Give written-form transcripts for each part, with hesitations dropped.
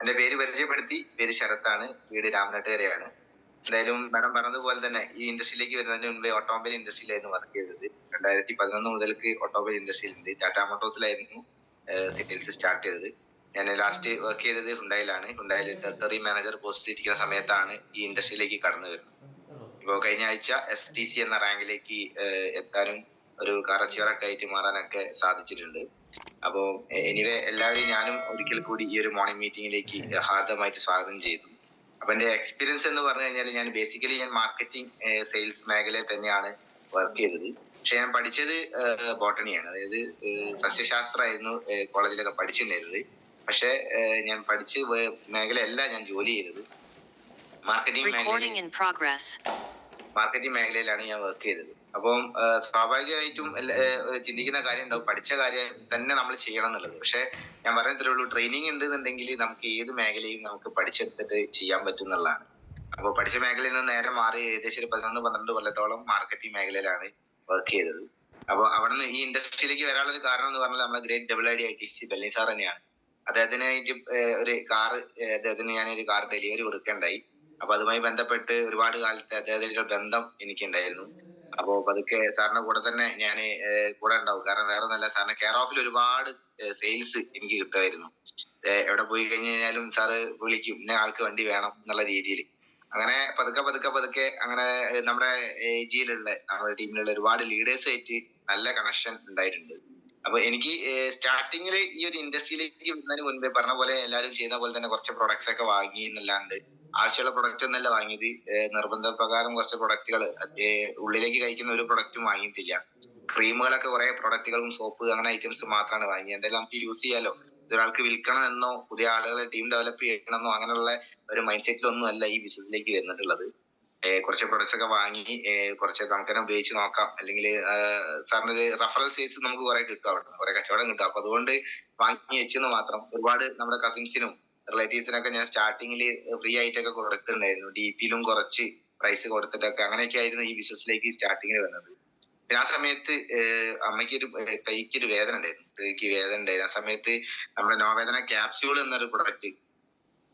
എന്റെ പേര് പരിചയപ്പെടുത്തി. പേര് ശരത്താണ്. വീട് രാമനാട്ടുകരയാണ്. എന്തായാലും മാഡം പറഞ്ഞതുപോലെ തന്നെ ഈ ഇൻഡസ്ട്രിയിലേക്ക് വരുന്നതിന് മുമ്പേ ഓട്ടോമൊബൈൽ ഇൻഡസ്ട്രിയിലായിരുന്നു വർക്ക് ചെയ്തത്. 2011 മുതൽക്ക് ഓട്ടോമൊബൈൽ ഇൻഡസ്ട്രിയിലുണ്ട്. ടാറ്റാ മോട്ടോഴ്സിലായിരുന്നു സെയിൽസ് സ്റ്റാർട്ട് ചെയ്തത്. ഞാൻ ലാസ്റ്റ് വർക്ക് ചെയ്തത് ഹുണ്ടായിലാണ്. ഹുണ്ടായിൽ ടെറിട്ടറി മാനേജർ പോസ്റ്റിൽ ഇരിക്കുന്ന സമയത്താണ് ഈ ഇൻഡസ്ട്രിയിലേക്ക് കടന്നു വരുന്നത്. ഇപ്പോൾ കഴിഞ്ഞ ആഴ്ച STC എന്ന റാങ്കിലേക്ക് എത്താനും ഒരു കാർ അച്ചീവറൊക്കെ ആയിട്ട് മാറാനൊക്കെ സാധിച്ചിട്ടുണ്ട്. അപ്പോൾ എനിവേ എല്ലാവരെയും ഞാനും ഒരിക്കൽ കൂടി ഈ ഒരു മോർണിംഗ് മീറ്റിംഗിലേക്ക് ഹാർദമായിട്ട് സ്വാഗതം ചെയ്തു. അപ്പൊ എന്റെ എക്സ്പീരിയൻസ് എന്ന് പറഞ്ഞു കഴിഞ്ഞാൽ ഞാൻ ബേസിക്കലി മാർക്കറ്റിംഗ് സെയിൽസ് മേഖലയിൽ തന്നെയാണ് വർക്ക് ചെയ്തത്. പക്ഷെ ഞാൻ പഠിച്ചത് ബോട്ടണിയാണ്, അതായത് സസ്യശാസ്ത്രമായിരുന്നു കോളേജിലൊക്കെ പഠിച്ചിട്ടുണ്ടായിരുന്നത്. പക്ഷെ ഞാൻ പഠിച്ച മേഖലയല്ല ഞാൻ ജോലി ചെയ്തത്. മാർക്കറ്റിംഗ് മേഖലയിലാണ് ഞാൻ വർക്ക് ചെയ്തത്. അപ്പം സ്വാഭാവികമായിട്ടും ചിന്തിക്കുന്ന കാര്യം ഉണ്ടാവും, പഠിച്ച കാര്യം തന്നെ നമ്മൾ ചെയ്യണം എന്നുള്ളത്. പക്ഷെ ഞാൻ പറഞ്ഞത്രേ ഉള്ളൂ, ട്രെയിനിങ് ഉണ്ട് എന്നുണ്ടെങ്കിൽ നമുക്ക് ഏത് മേഖലയും നമുക്ക് പഠിച്ചെടുത്തിട്ട് ചെയ്യാൻ പറ്റും എന്നുള്ളതാണ്. അപ്പോൾ പഠിച്ച മേഖലയിൽ നിന്ന് നേരെ മാറി ഏകദേശം 11-12 കൊല്ലത്തോളം മാർക്കറ്റിംഗ് മേഖലയിലാണ് വർക്ക് ചെയ്തത്. അപ്പോൾ അവിടെ നിന്ന് ഈ ഇൻഡസ്ട്രിയിലേക്ക് വരാനുള്ള ഒരു കാരണം എന്ന് പറഞ്ഞാൽ നമ്മുടെ great WID ITC belly sir തന്നെയാണ്. അദ്ദേഹത്തിനായിട്ട് ഒരു അദ്ദേഹത്തിന് ഞാനൊരു കാർ ഡെലിവറി കൊടുക്കേണ്ടായി. അപ്പൊ അതുമായി ബന്ധപ്പെട്ട് ഒരുപാട് കാലത്തെ അദ്ദേഹത്തിന്റെ ബന്ധം എനിക്കുണ്ടായിരുന്നു. അപ്പോ പതുക്കെ സാറിന്റെ കൂടെ തന്നെ ഞാൻ കൂടെ ഉണ്ടാവും. കാരണം വേറെ ഒന്നല്ല, സാറിന്റെ കെയർ ഓഫിൽ ഒരുപാട് സെയിൽസ് എനിക്ക് കിട്ടുമായിരുന്നു. എവിടെ പോയി കഴിഞ്ഞു കഴിഞ്ഞാലും സാറ് വിളിക്കും, ഇന്ന ആൾക്ക് വണ്ടി വേണം എന്നുള്ള രീതിയിൽ. അങ്ങനെ പതുക്കെ അങ്ങനെ നമ്മുടെ നമ്മുടെ ടീമിലുള്ള ഒരുപാട് ലീഡേഴ്സ് ആയിട്ട് നല്ല കണക്ഷൻ ഉണ്ടായിട്ടുണ്ട്. അപ്പൊ എനിക്ക് സ്റ്റാർട്ടിങ്ങിൽ ഈ ഒരു ഇൻഡസ്ട്രിയിലേക്ക് വരുന്നതിന് മുൻപേ പറഞ്ഞ പോലെ എല്ലാവരും ചെയ്യുന്ന പോലെ തന്നെ കുറച്ച് പ്രൊഡക്ട്സ് ഒക്കെ വാങ്ങി എന്നല്ലാണ്ട് ആവശ്യമുള്ള പ്രൊഡക്റ്റ് ഒന്നല്ല വാങ്ങിയത്. നിർബന്ധപ്രകാരം കുറച്ച് പ്രൊഡക്റ്റുകൾ ഉള്ളിലേക്ക് കഴിക്കുന്ന ഒരു പ്രൊഡക്റ്റും വാങ്ങിയിട്ടില്ല. ക്രീമുകളൊക്കെ കുറെ പ്രൊഡക്റ്റുകളും സോപ്പ് അങ്ങനെ ഐറ്റംസ് മാത്രമാണ് വാങ്ങിയത്. എന്തായാലും നമുക്ക് യൂസ് ചെയ്യാലോ, ഒരാൾക്ക് വിൽക്കണമെന്നോ പുതിയ ആളുകളെ ടീം ഡെവലപ്പ് ചെയ്യണമെന്നോ അങ്ങനെയുള്ള ഒരു മൈൻഡ് സെറ്റിലൊന്നും അല്ല ഈ ബിസിനസ്സിലേക്ക് വരുന്നിട്ടുള്ളത്. കുറച്ച് പ്രൊഡക്ട്സ് ഒക്കെ വാങ്ങി കുറച്ച് നമുക്ക് തന്നെ ഉപയോഗിച്ച് നോക്കാം, അല്ലെങ്കിൽ സാറിന് ഒരു റഫറൽ സേൽസ് നമുക്ക് കുറെ കിട്ടും, അവിടെ കുറെ കച്ചവടം കിട്ടും. അപ്പൊ അതുകൊണ്ട് വാങ്ങി വെച്ചെന്ന് മാത്രം. ഒരുപാട് നമ്മുടെ കസിൻസിനും റിലേറ്റീവ്സിനൊക്കെ ഞാൻ സ്റ്റാർട്ടിങ്ങിൽ ഫ്രീ ആയിട്ടൊക്കെ കൊടുത്തിട്ടുണ്ടായിരുന്നു. DP-യിലും കുറച്ച് പ്രൈസ് കൊടുത്തിട്ടൊക്കെ അങ്ങനെയൊക്കെ ആയിരുന്നു ഈ ബിസിനസ്സിലേക്ക് സ്റ്റാർട്ടിങ്ങിൽ വന്നത്. പിന്നെ ആ സമയത്ത് അമ്മയ്ക്കൊരു കൈക്കൊരു വേദന ഉണ്ടായിരുന്നു, ആ സമയത്ത് നമ്മുടെ നോവേദന ക്യാപ്സ്യൂൾ എന്നൊരു പ്രൊഡക്റ്റ്,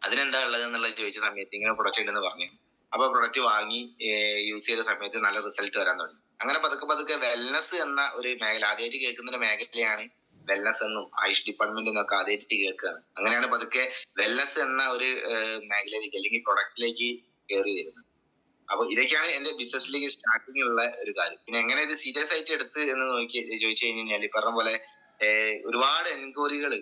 അതിനെന്താ ഉള്ളത് എന്നുള്ളത് ചോദിച്ച സമയത്ത് ഇങ്ങനെ പ്രൊഡക്റ്റ് ഉണ്ടെന്ന് പറഞ്ഞു. അപ്പൊ പ്രൊഡക്റ്റ് വാങ്ങി യൂസ് ചെയ്ത സമയത്ത് നല്ല റിസൾട്ട് വരാൻ തുടങ്ങി. അങ്ങനെ പതുക്കെ വെൽനസ് എന്ന ഒരു മേഖല ആദ്യമായിട്ട് കേൾക്കുന്ന ഒരു മേഖലയാണ് വെൽനസ് എന്നും ആയുഷ് ഡിപ്പാർട്ട്മെന്റ് എന്നൊക്കെ ആദ്യമായിട്ട് കേൾക്കുകയാണ്. അങ്ങനെയാണ് പതുക്കെ വെൽനസ് എന്ന ഒരു മേഖലയിലേക്ക് അല്ലെങ്കിൽ പ്രൊഡക്റ്റിലേക്ക് കയറി വരുന്നത്. അപ്പൊ ഇതൊക്കെയാണ് എന്റെ ബിസിനസ്സിലേക്ക് സ്റ്റാർട്ടിങ്ങിലുള്ള ഒരു കാര്യം. പിന്നെ എങ്ങനെ ഇത് സീരിയസ് ആയിട്ട് എടുത്ത് എന്ന് ചോദിച്ചു കഴിഞ്ഞാൽ ഈ പറഞ്ഞ പോലെ ഒരുപാട് എൻക്വയറികൾ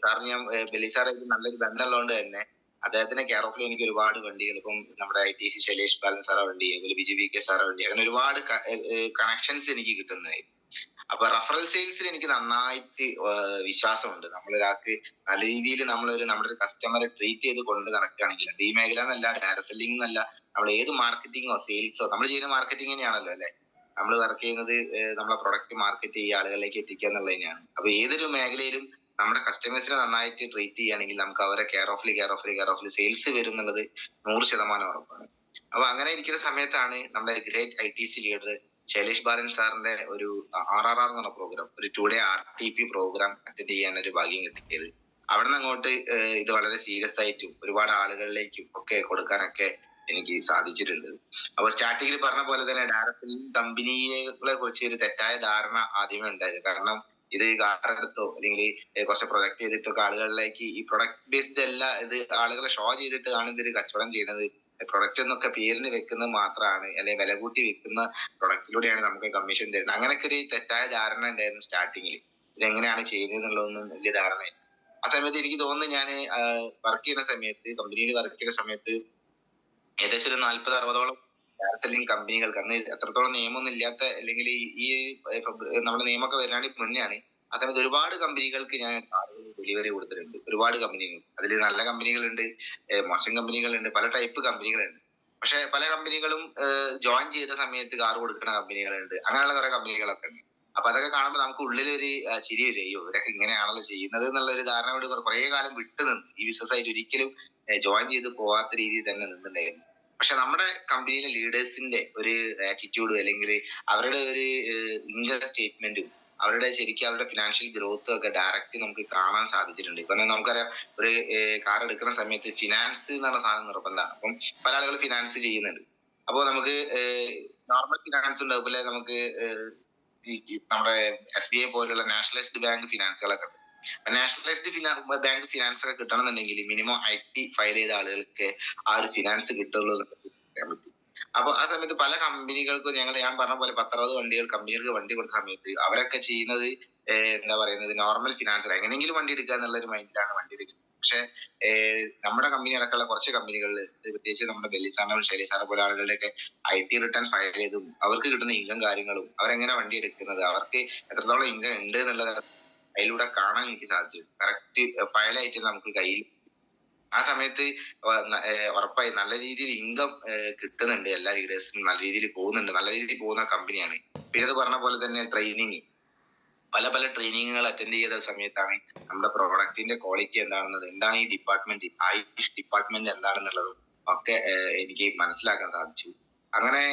സാറിന് ഞാൻ ബെല്ലി സാറായിട്ട് നല്ലൊരു ബന്ധമുള്ളതുകൊണ്ട് തന്നെ അദ്ദേഹത്തിന്റെ കെയർ ഓഫിൽ എനിക്ക് ഒരുപാട് വണ്ടികൾ, ഇപ്പം നമ്മുടെ ITC ശൈലേഷ് ബാലൻ സാറാ വണ്ടി, അതുപോലെ BG VK സാറാ വണ്ടി, അങ്ങനെ ഒരുപാട് കണക്ഷൻസ് എനിക്ക് കിട്ടുന്നതായി. അപ്പൊ റഫറൽ സെയിൽസിൽ എനിക്ക് നന്നായിട്ട് വിശ്വാസമുണ്ട്. നമ്മളൊരാൾക്ക് നല്ല രീതിയിൽ നമ്മുടെ കസ്റ്റമറെ ട്രീറ്റ് ചെയ്ത് കൊണ്ട് നടക്കുകയാണെങ്കിൽ, ഈ മേഖല എന്നല്ല, ഡയറക്ട് സെല്ലിംഗ് എന്നല്ല, നമ്മൾ ഏത് മാർക്കറ്റിങ്ങോ സെയിൽസോ നമ്മൾ ചെയ്യുന്ന മാർക്കറ്റിംഗ് തന്നെയാണല്ലോ അല്ലെ. നമ്മൾ വർക്ക് ചെയ്യുന്നത് നമ്മളെ പ്രൊഡക്റ്റ് മാർക്കറ്റ് ചെയ്യുക, ആളുകളിലേക്ക് എത്തിക്കുക എന്നുള്ളത് തന്നെയാണ്. അപ്പൊ ഏതൊരു മേഖലയിലും നമ്മുടെ കസ്റ്റമേഴ്സിനെ നന്നായിട്ട് ട്രീറ്റ് ചെയ്യുകയാണെങ്കിൽ നമുക്ക് അവരെ കെയർ ഓഫിൽ സെയിൽസ് വരും എന്നുള്ളത് 100% ഉറപ്പാണ്. അപ്പൊ അങ്ങനെ ഇരിക്കുന്ന സമയത്താണ് നമ്മുടെ ഗ്രേറ്റ് ITC ലീഡർ ശൈലേഷ് ബാലൻ സാറിന്റെ ഒരു RRR എന്ന് പറഞ്ഞ പ്രോഗ്രാം, ഒരു 2 day RTP പ്രോഗ്രാം അറ്റൻഡ് ചെയ്യാൻ ഒരു ഭാഗ്യം കിട്ടിയത്. അവിടെ നിന്ന് അങ്ങോട്ട് ഇത് വളരെ സീരിയസ് ആയിട്ടും ഒരുപാട് ആളുകളിലേക്കും ഒക്കെ കൊടുക്കാനൊക്കെ എനിക്ക് സാധിച്ചിട്ടുണ്ട്. അപ്പൊ സ്റ്റാർട്ടിങ്ങിൽ പറഞ്ഞ പോലെ തന്നെ ഡയറക്ട് സെല്ലിംഗ് കമ്പനികളെ കുറിച്ച് ഒരു തെറ്റായ ധാരണ ആദ്യമേ ഉണ്ടായത്. കാരണം ഇത് കാറെടുത്തോ അല്ലെങ്കിൽ കുറച്ച് പ്രൊജക്ട് ചെയ്തിട്ടൊക്കെ ആളുകളിലേക്ക് ഈ പ്രൊഡക്റ്റ് ബേസ്ഡ് അല്ല, ഇത് ആളുകളെ ഷോ ചെയ്തിട്ടാണ് ഇതൊരു കച്ചവടം ചെയ്യുന്നത്. പ്രൊഡക്റ്റ് എന്നൊക്കെ പേരിന് വെക്കുന്നത് മാത്രമാണ്, അല്ലെങ്കിൽ വില കൂട്ടി വെക്കുന്ന പ്രൊഡക്റ്റിലൂടെയാണ് നമുക്ക് കമ്മീഷൻ തരുന്നത്. അങ്ങനെയൊക്കെ ഒരു തെറ്റായ ധാരണ ഉണ്ടായിരുന്നു സ്റ്റാർട്ടിങ്ങിൽ. ഇതെങ്ങനെയാണ് ചെയ്യുന്നത് എന്നുള്ളതൊന്നും വലിയ ധാരണയില്ല. ആ സമയത്ത് എനിക്ക് തോന്നുന്നു, ഞാൻ വർക്ക് ചെയ്യുന്ന സമയത്ത്, കമ്പനിയിൽ വർക്ക് ചെയ്യുന്ന സമയത്ത് ഏകദേശം ഒരു 40-60ഓളം സെല്ലിംഗ് കമ്പനികൾക്ക്, അന്ന് എത്രത്തോളം നിയമമൊന്നും ഇല്ലാത്ത, അല്ലെങ്കിൽ ഈ നമ്മുടെ നിയമമൊക്കെ വരാണെങ്കിൽ മുന്നെയാണ്. ആ സമയത്ത് ഒരുപാട് കമ്പനികൾക്ക് ഞാൻ ഡെലിവറി കൊടുത്തിട്ടുണ്ട്. ഒരുപാട് കമ്പനികൾ, അതിൽ നല്ല കമ്പനികളുണ്ട്, മോശം കമ്പനികളുണ്ട്, പല ടൈപ്പ് കമ്പനികളുണ്ട്. പക്ഷെ പല കമ്പനികളും ജോയിൻ ചെയ്ത സമയത്ത് കാർ കൊടുക്കുന്ന കമ്പനികളുണ്ട്, അങ്ങനെയുള്ള കുറെ കമ്പനികളൊക്കെ ഉണ്ട്. അപ്പൊ അതൊക്കെ കാണുമ്പോൾ നമുക്ക് ഉള്ളിലൊരു ചിരി വരും, അയ്യോ ഇവരൊക്കെ ഇങ്ങനെയാണല്ലോ ചെയ്യുന്നത് എന്നുള്ള ഒരു ധാരണ കൊണ്ട് കുറെ കാലം വിട്ടു നിന്ന് ഈ ബിസിനസ് ആയിട്ട് ഒരിക്കലും ജോയിൻ ചെയ്ത് പോവാത്ത രീതിയിൽ തന്നെ നിന്നിട്ടുണ്ടായിരുന്നു. പക്ഷെ നമ്മുടെ കമ്പനിയിലെ ലീഡേഴ്സിന്റെ ഒരു ആറ്റിറ്റ്യൂഡ്, അല്ലെങ്കിൽ അവരുടെ ഒരു ഇൻകം സ്റ്റേറ്റ്മെന്റും അവരുടെ ശരിക്കും അവരുടെ ഫിനാൻഷ്യൽ ഗ്രോത്ത് ഒക്കെ ഡയറക്റ്റ് നമുക്ക് കാണാൻ സാധിച്ചിട്ടുണ്ട്. ഇപ്പൊ നമുക്കറിയാം, ഒരു കാർ എടുക്കുന്ന സമയത്ത് ഫിനാൻസ് എന്ന് പറഞ്ഞ സാധനം നിർബന്ധമാണ്. അപ്പം പല ആളുകൾ ഫിനാൻസ് ചെയ്യുന്നുണ്ട്. അപ്പോൾ നമുക്ക് നോർമൽ ഫിനാൻസ് ഉണ്ട്, അതുപോലെ നമുക്ക് നമ്മുടെ SBI പോലുള്ള നാഷണലൈസ്ഡ് ബാങ്ക് ഫിനാൻസുകളൊക്കെ ഉണ്ട്. നാഷണലൈസ്ഡ് ബാങ്ക് ഫിനാൻസ് ഒക്കെ കിട്ടണമെന്നുണ്ടെങ്കിൽ മിനിമം IT ഫയൽ ചെയ്ത ആളുകൾക്ക് ആ ഒരു ഫിനാൻസ് കിട്ടുള്ളൂ എന്ന് പറയാൻ പറ്റും. അപ്പൊ ആ സമയത്ത് പല കമ്പനികൾക്കും ഞാൻ പറഞ്ഞ പോലെ 10-60 വണ്ടികൾ കമ്പനികൾക്ക് വണ്ടി കൊടുത്ത സമയത്ത് അവരൊക്കെ ചെയ്യുന്നത് എന്താ പറയുന്നത്, നോർമൽ ഫിനാൻസർ എങ്ങനെയെങ്കിലും വണ്ടി എടുക്കുക എന്നുള്ള ഒരു മൈൻഡിലാണ് വണ്ടി എടുക്കുന്നത്. പക്ഷെ നമ്മുടെ കമ്പനി അടക്കമുള്ള കുറച്ച് കമ്പനികളിൽ, പ്രത്യേകിച്ച് നമ്മുടെ ബെല്ലിസാറിനും ഷെലിസാറെ പോലെ ആളുകളുടെയൊക്കെ IT റിട്ടേൺ ഫയൽ ചെയ്തും അവർക്ക് കിട്ടുന്ന ഇൻകം കാര്യങ്ങളും അവരെങ്ങനെ വണ്ടി എടുക്കുന്നത്, അവർക്ക് എത്രത്തോളം ഇൻകം ഉണ്ട് എന്നുള്ളത് അതിലൂടെ കാണാൻ എനിക്ക് സാധിച്ചു. കറക്റ്റ് ഫയലായിട്ട് നമുക്ക് കയ്യിൽ ആ സമയത്ത് ഉറപ്പായി നല്ല രീതിയിൽ ഇൻകം കിട്ടുന്നുണ്ട്. എല്ലാ ലീഡേഴ്സിനും നല്ല രീതിയിൽ പോകുന്നുണ്ട്, നല്ല രീതിയിൽ പോകുന്ന കമ്പനിയാണ്. പിന്നെ അത് പറഞ്ഞ പോലെ തന്നെ ട്രെയിനിങ്, പല ട്രെയിനിങ്ങുകൾ അറ്റൻഡ് ചെയ്ത സമയത്താണ് നമ്മുടെ പ്രോഡക്റ്റിന്റെ ക്വാളിറ്റി എന്താണെന്നത്, എന്താണ് ഈ ഡിപ്പാർട്ട്മെന്റ്, ആയുഷ് ഡിപ്പാർട്ട്മെന്റ് എന്താണെന്നുള്ളതും ഒക്കെ എനിക്ക് മനസ്സിലാക്കാൻ സാധിച്ചു. അങ്ങനെ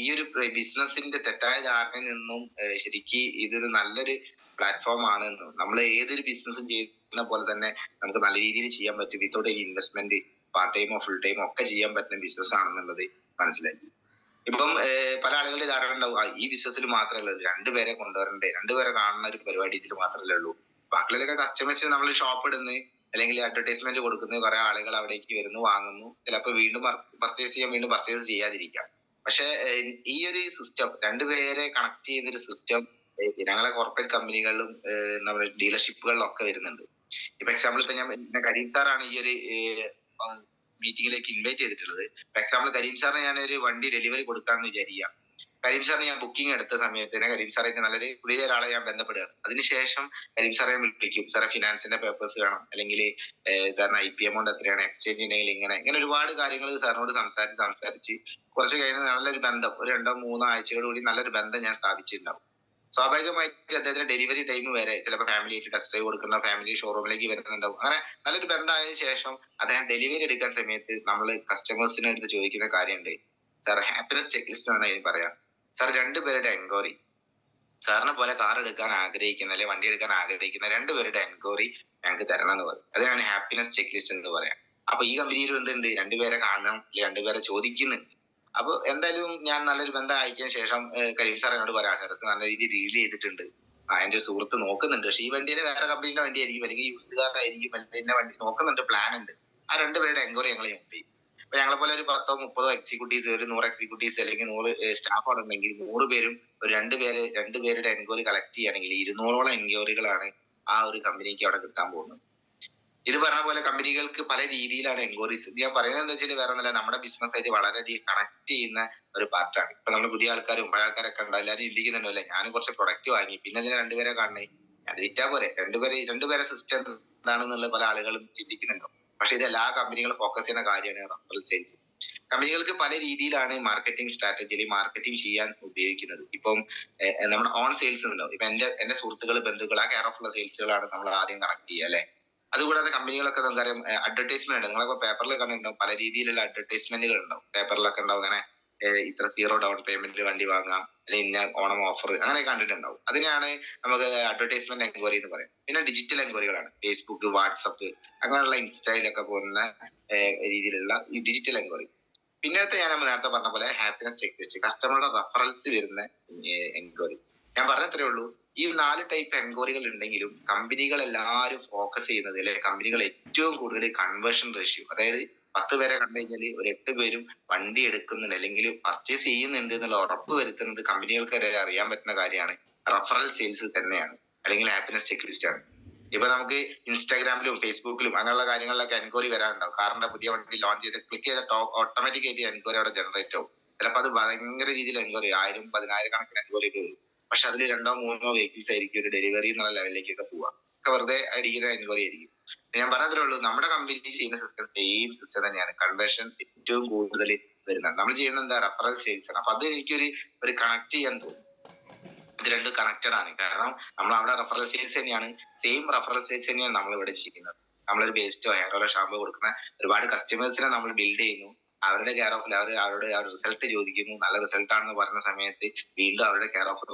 ഈ ഒരു ബിസിനസിന്റെ തെറ്റായ ധാരണയിൽ നിന്നും ശരിക്ക് ഇതൊരു നല്ലൊരു പ്ലാറ്റ്ഫോം ആണെന്നും, നമ്മൾ ഏതൊരു ബിസിനസ്സും ചെയ്യുന്ന പോലെ തന്നെ നമുക്ക് നല്ല രീതിയിൽ ചെയ്യാൻ പറ്റും, വിത്തൗട്ട് ഒരു ഇൻവെസ്റ്റ്മെന്റ്, പാർട്ട് ടൈമോ ഫുൾ ടൈമോ ഒക്കെ ചെയ്യാൻ പറ്റുന്ന ബിസിനസ് ആണെന്നുള്ളത് മനസ്സിലാക്കി. ഇപ്പം പല ആളുകളുടെ ധാരണ ഉണ്ടാവും, ഈ ബിസിനസ്സിൽ മാത്രമല്ല ഉള്ളൂ, രണ്ടുപേരെ കൊണ്ടുവരണ്ടേ, രണ്ടുപേരെ കാണുന്ന ഒരു പരിപാടി ഇതിൽ മാത്രമല്ലേ ഉള്ളൂ. ബാക്കിയുള്ളതൊക്കെ കസ്റ്റമേഴ്സ് നമ്മൾ ഷോപ്പ് ഇടുന്നു, അല്ലെങ്കിൽ അഡ്വർടൈസ്മെന്റ് കൊടുക്കുന്ന കുറെ ആളുകൾ അവിടേക്ക് വരുന്നു, വാങ്ങുന്നു, ചിലപ്പോൾ വീണ്ടും പർച്ചേസ് ചെയ്യാൻ, വീണ്ടും പർച്ചേസ് ചെയ്യാതിരിക്കാം. പക്ഷെ ഈ ഒരു സിസ്റ്റം, രണ്ടുപേരെ കണക്ട് ചെയ്യുന്ന ഒരു സിസ്റ്റം ഞങ്ങളെ കോർപ്പറേറ്റ് കമ്പനികളിലും നമ്മുടെ ഡീലർഷിപ്പുകളിലും ഒക്കെ വരുന്നുണ്ട്. ഇപ്പൊ എക്സാമ്പിൾ ഇപ്പൊ ഞാൻ കരീം സാറാണ് ഈ ഒരു മീറ്റിംഗിലേക്ക് ഇൻവൈറ്റ് ചെയ്തിട്ടുള്ളത്. ഫോർ എക്സാമ്പിൾ കരീം സാറിന് ഞാൻ ഒരു വണ്ടി ഡെലിവറി കൊടുക്കാമെന്ന് വിചാരിക്കാം. കരീം സാറിന് ഞാൻ ബുക്കിംഗ് എടുത്ത സമയത്ത് തന്നെ കരീം സാറായിട്ട് നല്ലൊരു പുതിയ ഒരാളെ ഞാൻ ബന്ധപ്പെടുകയാണ്. അതിനുശേഷം കരീം സാറെ വിളിക്കും, സാറെ ഫിനാൻസിന്റെ പേപ്പേഴ്സ് വേണം, അല്ലെങ്കിൽ സാറിന് IP എമൗണ്ട് എത്രയാണ്, എക്സ്ചേഞ്ച് ഉണ്ടെങ്കിൽ ഇങ്ങനെ ഒരുപാട് കാര്യങ്ങൾ സാറിനോട് സംസാരിച്ച് കുറച്ച് കഴിഞ്ഞ് നല്ലൊരു ബന്ധം, ഒരു 2-3 ആഴ്ചയോടുകൂടി നല്ലൊരു ബന്ധം ഞാൻ സ്ഥാപിച്ചിട്ടുണ്ടാവും. സ്വാഭാവികമായിട്ട് അദ്ദേഹത്തിന് ഡെലിവറി ടൈം വരെ ചിലപ്പോൾ ഫാമിലി ആയിട്ട് ടെസ്റ്റ് ഡ്രൈവ് കൊടുക്കുന്ന ഫാമിലി ഷോറൂമിലേക്ക് വരുന്നുണ്ടാവും. അങ്ങനെ നല്ലൊരു ബന്ധമായതിനു ശേഷം അദ്ദേഹം ഡെലിവറി എടുക്കാൻ സമയത്ത് നമ്മൾ കസ്റ്റമേഴ്സിനെ അടുത്ത് ചോദിക്കുന്ന കാര്യമുണ്ട്, സാർ ഹാപ്പിനെസ് ചെക്ക് ലിസ്റ്റ് ആണ് അതിന് പറയാം. സാർ രണ്ടുപേരുടെ എൻക്വയറി, സാറിനെ പോലെ കാർ എടുക്കാൻ ആഗ്രഹിക്കുന്ന അല്ലെങ്കിൽ വണ്ടി എടുക്കാൻ ആഗ്രഹിക്കുന്ന രണ്ടുപേരുടെ എൻക്വയറി ഞങ്ങൾക്ക് തരണം എന്ന് പറയും. അതാണ് ഹാപ്പിനെസ് ചെക്ക് ലിസ്റ്റ് എന്ന് പറയാം. അപ്പൊ ഈ കമ്പനിയിൽ എന്തുണ്ട്, രണ്ടുപേരെ കാണണം, അല്ലെങ്കിൽ രണ്ടുപേരെ ചോദിക്കുന്നുണ്ട്. അപ്പൊ എന്തായാലും ഞാൻ നല്ലൊരു ബന്ധം അയക്കിയ ശേഷം കരീം സാർ എന്നോട് പറയാം, സാർക്ക് നല്ല രീതിയിൽ ഡീൽ ചെയ്തിട്ടുണ്ട്, എന്റെ സുഹൃത്ത് നോക്കുന്നുണ്ട്, പക്ഷെ ഈ വണ്ടിയുടെ വേറെ കമ്പനിയുടെ വണ്ടി ആയിരിക്കും, അല്ലെങ്കിൽ യൂസ്ഡ് കാർ ആയിരിക്കും, അല്ലെങ്കിൽ വണ്ടി നോക്കുന്നുണ്ട്, പ്ലാൻ ഉണ്ട്. ആ രണ്ടുപേരുടെ എൻക്വയറി ഞങ്ങൾ നോട്ട് ചെയ്യും. അപ്പൊ ഞങ്ങളെ പോലെ ഒരു 10-30 എക്സിക്യൂട്ടീവ്സ്, ഒരു 100 എക്സിക്യൂട്ടീവ്സ് അല്ലെങ്കിൽ 100 സ്റ്റാഫ് ഉണ്ടെങ്കിൽ 100 പേരും ഒരു രണ്ടുപേരുടെ എൻക്വയറി കളക്ട് ചെയ്യുകയാണെങ്കിൽ 200ഓളം എൻക്വയറികളാണ് ആ ഒരു കമ്പനിക്ക് അവിടെ കിട്ടാൻ പോകുന്നത്. ഇത് പറഞ്ഞ പോലെ കമ്പനികൾക്ക് പല രീതിയിലാണ് എൻക്വയറീസ്. ഞാൻ പറയുന്നത് എന്താ വെച്ചാൽ വേറെ ഒന്നല്ല, നമ്മുടെ ബിസിനസ് ആയിട്ട് വളരെയധികം കണക്ട് ചെയ്യുന്ന ഒരു പാർട്ടാണ്. ഇപ്പൊ നമ്മൾ പുതിയ ആൾക്കാരും പഴയ ആൾക്കാരൊക്കെ ഉണ്ടോ, എല്ലാവരും ഇരിക്കുന്നുണ്ടോ അല്ലെ, ഞാനും കുറച്ച് പ്രൊഡക്റ്റ് വാങ്ങി, പിന്നെ അതിനെ രണ്ടുപേരെ കാണണേ, അത് വിറ്റാ പോരെ, രണ്ടുപേരെ സിസ്റ്റം എന്താണെന്നുള്ള പല ആളുകളും ചിന്തിക്കുന്നുണ്ടോ. പക്ഷെ ഇത് എല്ലാ കമ്പനികളും ഫോക്കസ് ചെയ്യുന്ന കാര്യമാണ് റഫറൽ സെയിൽസ്. കമ്പനികൾക്ക് പല രീതിയിലാണ് മാർക്കറ്റിംഗ് സ്ട്രാറ്റജിയിൽ മാർക്കറ്റിംഗ് ചെയ്യാൻ ഉപയോഗിക്കുന്നത്. ഇപ്പം നമ്മുടെ ഓൺ സെയിൽസ് ഉണ്ടാവും. ഇപ്പൊ എന്റെ സുഹൃത്തുക്കൾ, ബന്ധുക്കൾ, ആ കെയർ ഓഫ് സെയിൽസുകളാണ് നമ്മൾ ആദ്യം കണക്ട് ചെയ്യുക അല്ലെ. അതുകൂടാതെ കമ്പനികളൊക്കെ നമുക്കറിയാം അഡ്വർടൈസ്മെന്റ് ഉണ്ട്. നിങ്ങളൊക്കെ പേപ്പറിൽ കണ്ടിട്ടുണ്ടാവും, പല രീതിയിലുള്ള അഡ്വർടൈസ്മെന്റുകൾ ഉണ്ടാവും, പേപ്പറിലൊക്കെ ഉണ്ടാവും. അങ്ങനെ ഇത്ര 0 ഡൗൺ പേയ്മെന്റിൽ വണ്ടി വാങ്ങാം, അല്ലെങ്കിൽ ഇന്ന ഓണം ഓഫർ, അങ്ങനെ കണ്ടിട്ടുണ്ടാവും. അതിനെയാണ് നമുക്ക് അഡ്വർടൈസ്മെന്റ് എൻക്വയറി എന്ന് പറയാം. പിന്നെ ഡിജിറ്റൽ എൻക്വയറികളാണ്, ഫേസ്ബുക്ക്, വാട്സപ്പ്, അങ്ങനെയുള്ള ഇൻസ്റ്റയിലൊക്കെ പോകുന്ന രീതിയിലുള്ള ഈ ഡിജിറ്റൽ എൻക്വയറി. പിന്നത്തെ ഞാൻ നേരത്തെ പറഞ്ഞ പോലെ ഹാപ്പിനെസ് ചെക്ക് ലിസ്റ്റ്, കസ്റ്റമറുടെ റെഫറൻസ് വരുന്ന എൻക്വയറി. ഞാൻ പറഞ്ഞത്രേ ഉള്ളൂ, ഈ 4 ടൈപ്പ് എൻക്വയറികൾ ഉണ്ടെങ്കിലും കമ്പനികൾ എല്ലാവരും ഫോക്കസ് ചെയ്യുന്നത്, അല്ലെങ്കിൽ കമ്പനികൾ ഏറ്റവും കൂടുതൽ കൺവേർഷൻ റേഷ്യോ, അതായത് 10 പേരെ കണ്ടു കഴിഞ്ഞാൽ ഒരു 8 പേരും വണ്ടി എടുക്കുന്നുണ്ട് അല്ലെങ്കിൽ പർച്ചേസ് ചെയ്യുന്നുണ്ട് എന്നുള്ള ഉറപ്പ് വരുത്തുന്നത് കമ്പനികൾക്ക് വരെ അറിയാൻ പറ്റുന്ന കാര്യമാണ് റഫറൽ സെയിൽസ് തന്നെയാണ്, അല്ലെങ്കിൽ ഹാപ്പിനെസ് ചെക്ക് ലിസ്റ്റ് ആണ്. ഇപ്പൊ നമുക്ക് ഇൻസ്റ്റാഗ്രാമിലും ഫേസ്ബുക്കിലും അങ്ങനെയുള്ള കാര്യങ്ങളിലൊക്കെ എൻക്വയറി വരാനുണ്ടാവും. കാറിന്റെ പുതിയ വണ്ടി ലോഞ്ച് ചെയ്ത് ക്ലിക്ക് ചെയ്ത ഓട്ടോമാറ്റിക് ആയിട്ട് എൻക്വയറി അവിടെ ജനറേറ്റ് ആവും. ചിലപ്പോൾ അത് ഭയങ്കര രീതിയിൽ എൻക്വയറി 1000-10,000 കണക്കിന് എൻക്വയറി വരും. പക്ഷെ അതിൽ 2-3 വെഹിക്കിൾസ് ആയിരിക്കും ഒരു ഡെലിവറി എന്നുള്ള ലെവലിലേക്കൊക്കെ പോവുക. ഒക്കെ വെറുതെ അടിക്കുന്ന എൻക്വയറി ആയിരിക്കും. ഞാൻ പറഞ്ഞതേ ഉള്ളൂ, നമ്മുടെ കമ്പനി ചെയ്യുന്ന സിസ്റ്റം സെയിം സിസ്റ്റം തന്നെയാണ്. കൺവേർഷൻ ഏറ്റവും കൂടുതൽ വരുന്നത് നമ്മൾ ചെയ്യുന്ന എന്താ, റഫറൽ സെയിൽസ് ആണ്. അപ്പൊ അത് എനിക്കൊരു കണക്ട് ചെയ്യാൻ തോന്നും. ഇത് രണ്ടും കണക്റ്റഡ് ആണ്. കാരണം നമ്മൾ അവിടെ റഫറൽ സെയിൽസ് തന്നെയാണ്, സെയിം റഫറൽ സെയിൽസ് തന്നെയാണ് നമ്മൾ ഇവിടെ ചെയ്യുന്നത്. നമ്മളൊരു ബേസ്റ്റോ ഹെയർ ഓയിലോ ഷാമ്പോ കൊടുക്കുന്ന ഒരുപാട് കസ്റ്റമേഴ്സിനെ നമ്മൾ ബിൽഡ് ചെയ്യുന്നു. അവരുടെ കെയർ ഓഫിൽ അവരോട് റിസൾട്ട് ചോദിക്കുന്നു. നല്ല റിസൾട്ട് ആണെന്ന് പറഞ്ഞ സമയത്ത് വീണ്ടും അവരുടെ കെയർ ഓഫ്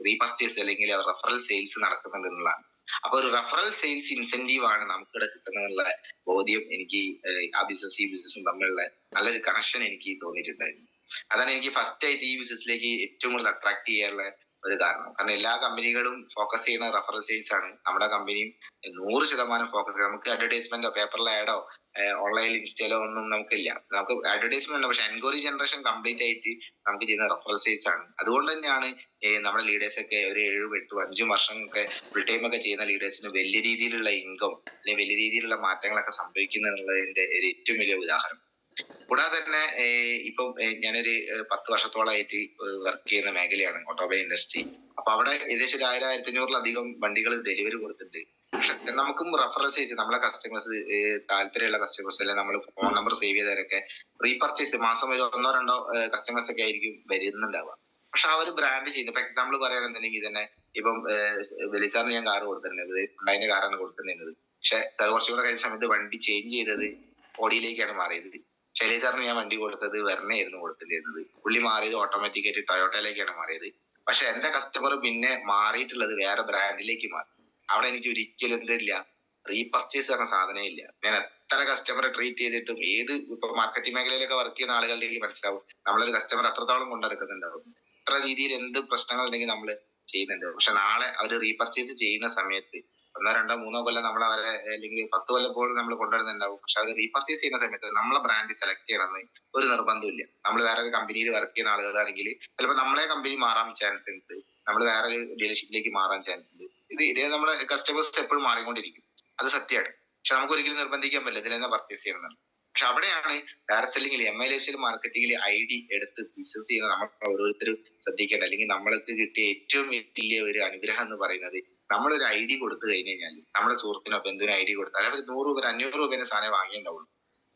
റീപർച്ചേസ് അല്ലെങ്കിൽ റെഫറൽ സെയിൽസ് നടക്കുന്നുണ്ട് എന്നുള്ളതാണ്. അപ്പൊ ഒരു റെഫറൽ സെയിൽസ് ഇൻസെന്റീവ് ആണ് നമുക്കിവിടെ കിട്ടുന്നതിനുള്ള ബോധ്യം എനിക്ക് ആ ഈ ബിസിനസ്സും തമ്മിലുള്ള നല്ലൊരു കണക്ഷൻ എനിക്ക് തോന്നിയിട്ടുണ്ടായിരുന്നു. അതാണ് എനിക്ക് ഫസ്റ്റ് ആയിട്ട് ഈ ബിസിനസ്സിലേക്ക് ഏറ്റവും കൂടുതൽ അട്രാക്ട് ചെയ്യാനുള്ള ഒരു കാരണം. കാരണം എല്ലാ കമ്പനികളും ഫോക്കസ് ചെയ്യുന്ന റെഫറൽ സെയിൽസ് ആണ്. നമ്മുടെ കമ്പനിയും 100% ഫോക്കസ് ചെയ്യും. നമുക്ക് അഡ്വർടൈസ്മെന്റോ പേപ്പറിലെ ആഡോ ഓൺലൈനിൽ ഇൻസ്റ്റയിലോ ഒന്നും നമുക്കില്ല. നമുക്ക് അഡ്വർടൈസ്മെന്റ് ഉണ്ട്, പക്ഷെ എൻക്വയറി ജനറേഷൻ കംപ്ലീറ്റ് ആയിട്ട് നമുക്ക് ചെയ്യുന്ന റെഫറൽ സെയിൽസ് ആണ്. അതുകൊണ്ട് തന്നെയാണ് നമ്മുടെ ലീഡേഴ്സ് ഒക്കെ ഒരു 7, 8, 5 വർഷം ഒക്കെ ഫുൾ ടൈം ഒക്കെ ചെയ്യുന്ന ലീഡേഴ്സിന് വലിയ രീതിയിലുള്ള ഇൻകം അല്ലെങ്കിൽ വലിയ രീതിയിലുള്ള മാറ്റങ്ങളൊക്കെ സംഭവിക്കുന്നുള്ളതിന്റെ ഒരു ഏറ്റവും വലിയ ഉദാഹരണം. കൂടാതെ തന്നെ ഇപ്പം ഞാനൊരു 10 വർഷത്തോളമായിട്ട് വർക്ക് ചെയ്യുന്ന മേഖലയാണ് ഓട്ടോമൊബൈൽ ഇൻഡസ്ട്രി. അപ്പൊ അവിടെ ഏകദേശം 1000, 1500-ലധികം വണ്ടികൾ ഡെലിവറി കൊടുത്തിട്ടുണ്ട്. പക്ഷെ നമുക്കും റെഫറൽ സെയിൽസ് നമ്മളെ കസ്റ്റമേഴ്സ്, താല്പര്യമുള്ള കസ്റ്റമേഴ്സ് അല്ലെങ്കിൽ നമ്മൾ ഫോൺ നമ്പർ സേവ് ചെയ്തവരൊക്കെ റീപർച്ചേസ് മാസം ഒരു 1-2 കസ്റ്റമേഴ്സ് ഒക്കെ ആയിരിക്കും വരുന്നുണ്ടാവുക. പക്ഷെ ആ ഒരു ബ്രാൻഡ് ചെയ്യുന്നത്, ഇപ്പൊ എക്സാമ്പിൾ പറയുകയാണെന്നുണ്ടെങ്കിൽ തന്നെ ഇപ്പം വെലിസാറിന് ഞാൻ കാറ് കൊടുത്തിരുന്നത് അതിന്റെ കാറാണ് കൊടുത്തിരുന്നത്. പക്ഷെ കുറച്ചുകൂടെ കഴിഞ്ഞ സമയത്ത് വണ്ടി ചേഞ്ച് ചെയ്തത് ഓഡിയിലേക്കാണ് മാറിയത്. ശൈലേഷ് സാറിന് ഞാൻ വണ്ടി കൊടുത്തത് വെർണയായിരുന്നു കൊടുത്തിരുന്നത്. പുള്ളി മാറിയത് ഓട്ടോമാറ്റിക് ആയിട്ട് ടൊയോട്ടയിലേക്കാണ് മാറിയത്. പക്ഷെ എന്റെ കസ്റ്റമർ പിന്നെ മാറിയിട്ടുള്ളത് വേറെ ബ്രാൻഡിലേക്ക് മാറി. അവിടെ എനിക്ക് ഒരിക്കലും എന്തില്ല, റീപർച്ചേസ് പറഞ്ഞ സാധനം ഇല്ല. ഞാൻ എത്ര കസ്റ്റമറെ ട്രീറ്റ് ചെയ്തിട്ടും ഇപ്പൊ മാർക്കറ്റിംഗ് മേഖലയിലൊക്കെ വർക്ക് ചെയ്യുന്ന ആളുകളിലേക്ക് മനസ്സിലാവും നമ്മളൊരു കസ്റ്റമർ എത്രത്തോളം കൊണ്ടെടുക്കുന്നുണ്ടാവും. എത്ര രീതിയിൽ എന്ത് പ്രശ്നങ്ങൾ ഉണ്ടെങ്കിൽ നമ്മൾ ചെയ്യുന്നുണ്ട്. പക്ഷെ നാളെ അവർ റീപർച്ചേസ് ചെയ്യുന്ന സമയത്ത് 1, 2, 3 കൊല്ലം നമ്മൾ അവരെ അല്ലെങ്കിൽ 10 കൊല്ലം പോലും നമ്മൾ കൊണ്ടുവരുന്നുണ്ടാവും. പക്ഷെ അവർ റീപർച്ചേസ് ചെയ്യുന്ന സമയത്ത് നമ്മളെ ബ്രാൻഡ് സെലക്ട് ചെയ്യണമെന്ന് ഒരു നിർബന്ധമില്ല. നമ്മൾ വേറെ ഒരു കമ്പനിയിൽ വർക്ക് ചെയ്യുന്ന ആളുകളാണെങ്കിൽ ചിലപ്പോൾ നമ്മളെ കമ്പനി മാറാൻ ചാൻസ് ഉണ്ട്, നമ്മൾ വേറെ ഒരു ഡീലർഷിപ്പിലേക്ക് മാറാൻ ചാൻസ് ഉണ്ട്. ഇത് നമ്മുടെ കസ്റ്റമേഴ്സ് എപ്പോഴും മാറിക്കൊണ്ടിരിക്കും, അത് സത്യമാണ്. പക്ഷെ നമുക്ക് ഒരിക്കലും നിർബന്ധിക്കാൻ പറ്റില്ല ഇതിൽ തന്നെ പർച്ചേസ് ചെയ്യണമെന്ന്. പക്ഷെ അവിടെയാണ് ഡയറക്ട് സെല്ലിംഗിൽ MLSL മാർക്കറ്റിംഗിൽ ID എടുത്ത് ബിസിനസ് ചെയ്യുന്ന നമ്മൾ ഓരോരുത്തരും ശ്രദ്ധിക്കേണ്ട, അല്ലെങ്കിൽ നമ്മൾക്ക് കിട്ടിയ ഏറ്റവും വലിയ ഒരു അനുഗ്രഹം എന്ന് പറയുന്നത്, നമ്മളൊരു ID കൊടുത്തു കഴിഞ്ഞു കഴിഞ്ഞാൽ നമ്മുടെ സുഹൃത്തിനോ ബന്ധുവിനോ ID കൊടുത്താൽ അവർ 100 രൂപ 500 രൂപേനെ സാധനം വാങ്ങിയിട്ടുണ്ടാവുള്ളൂ.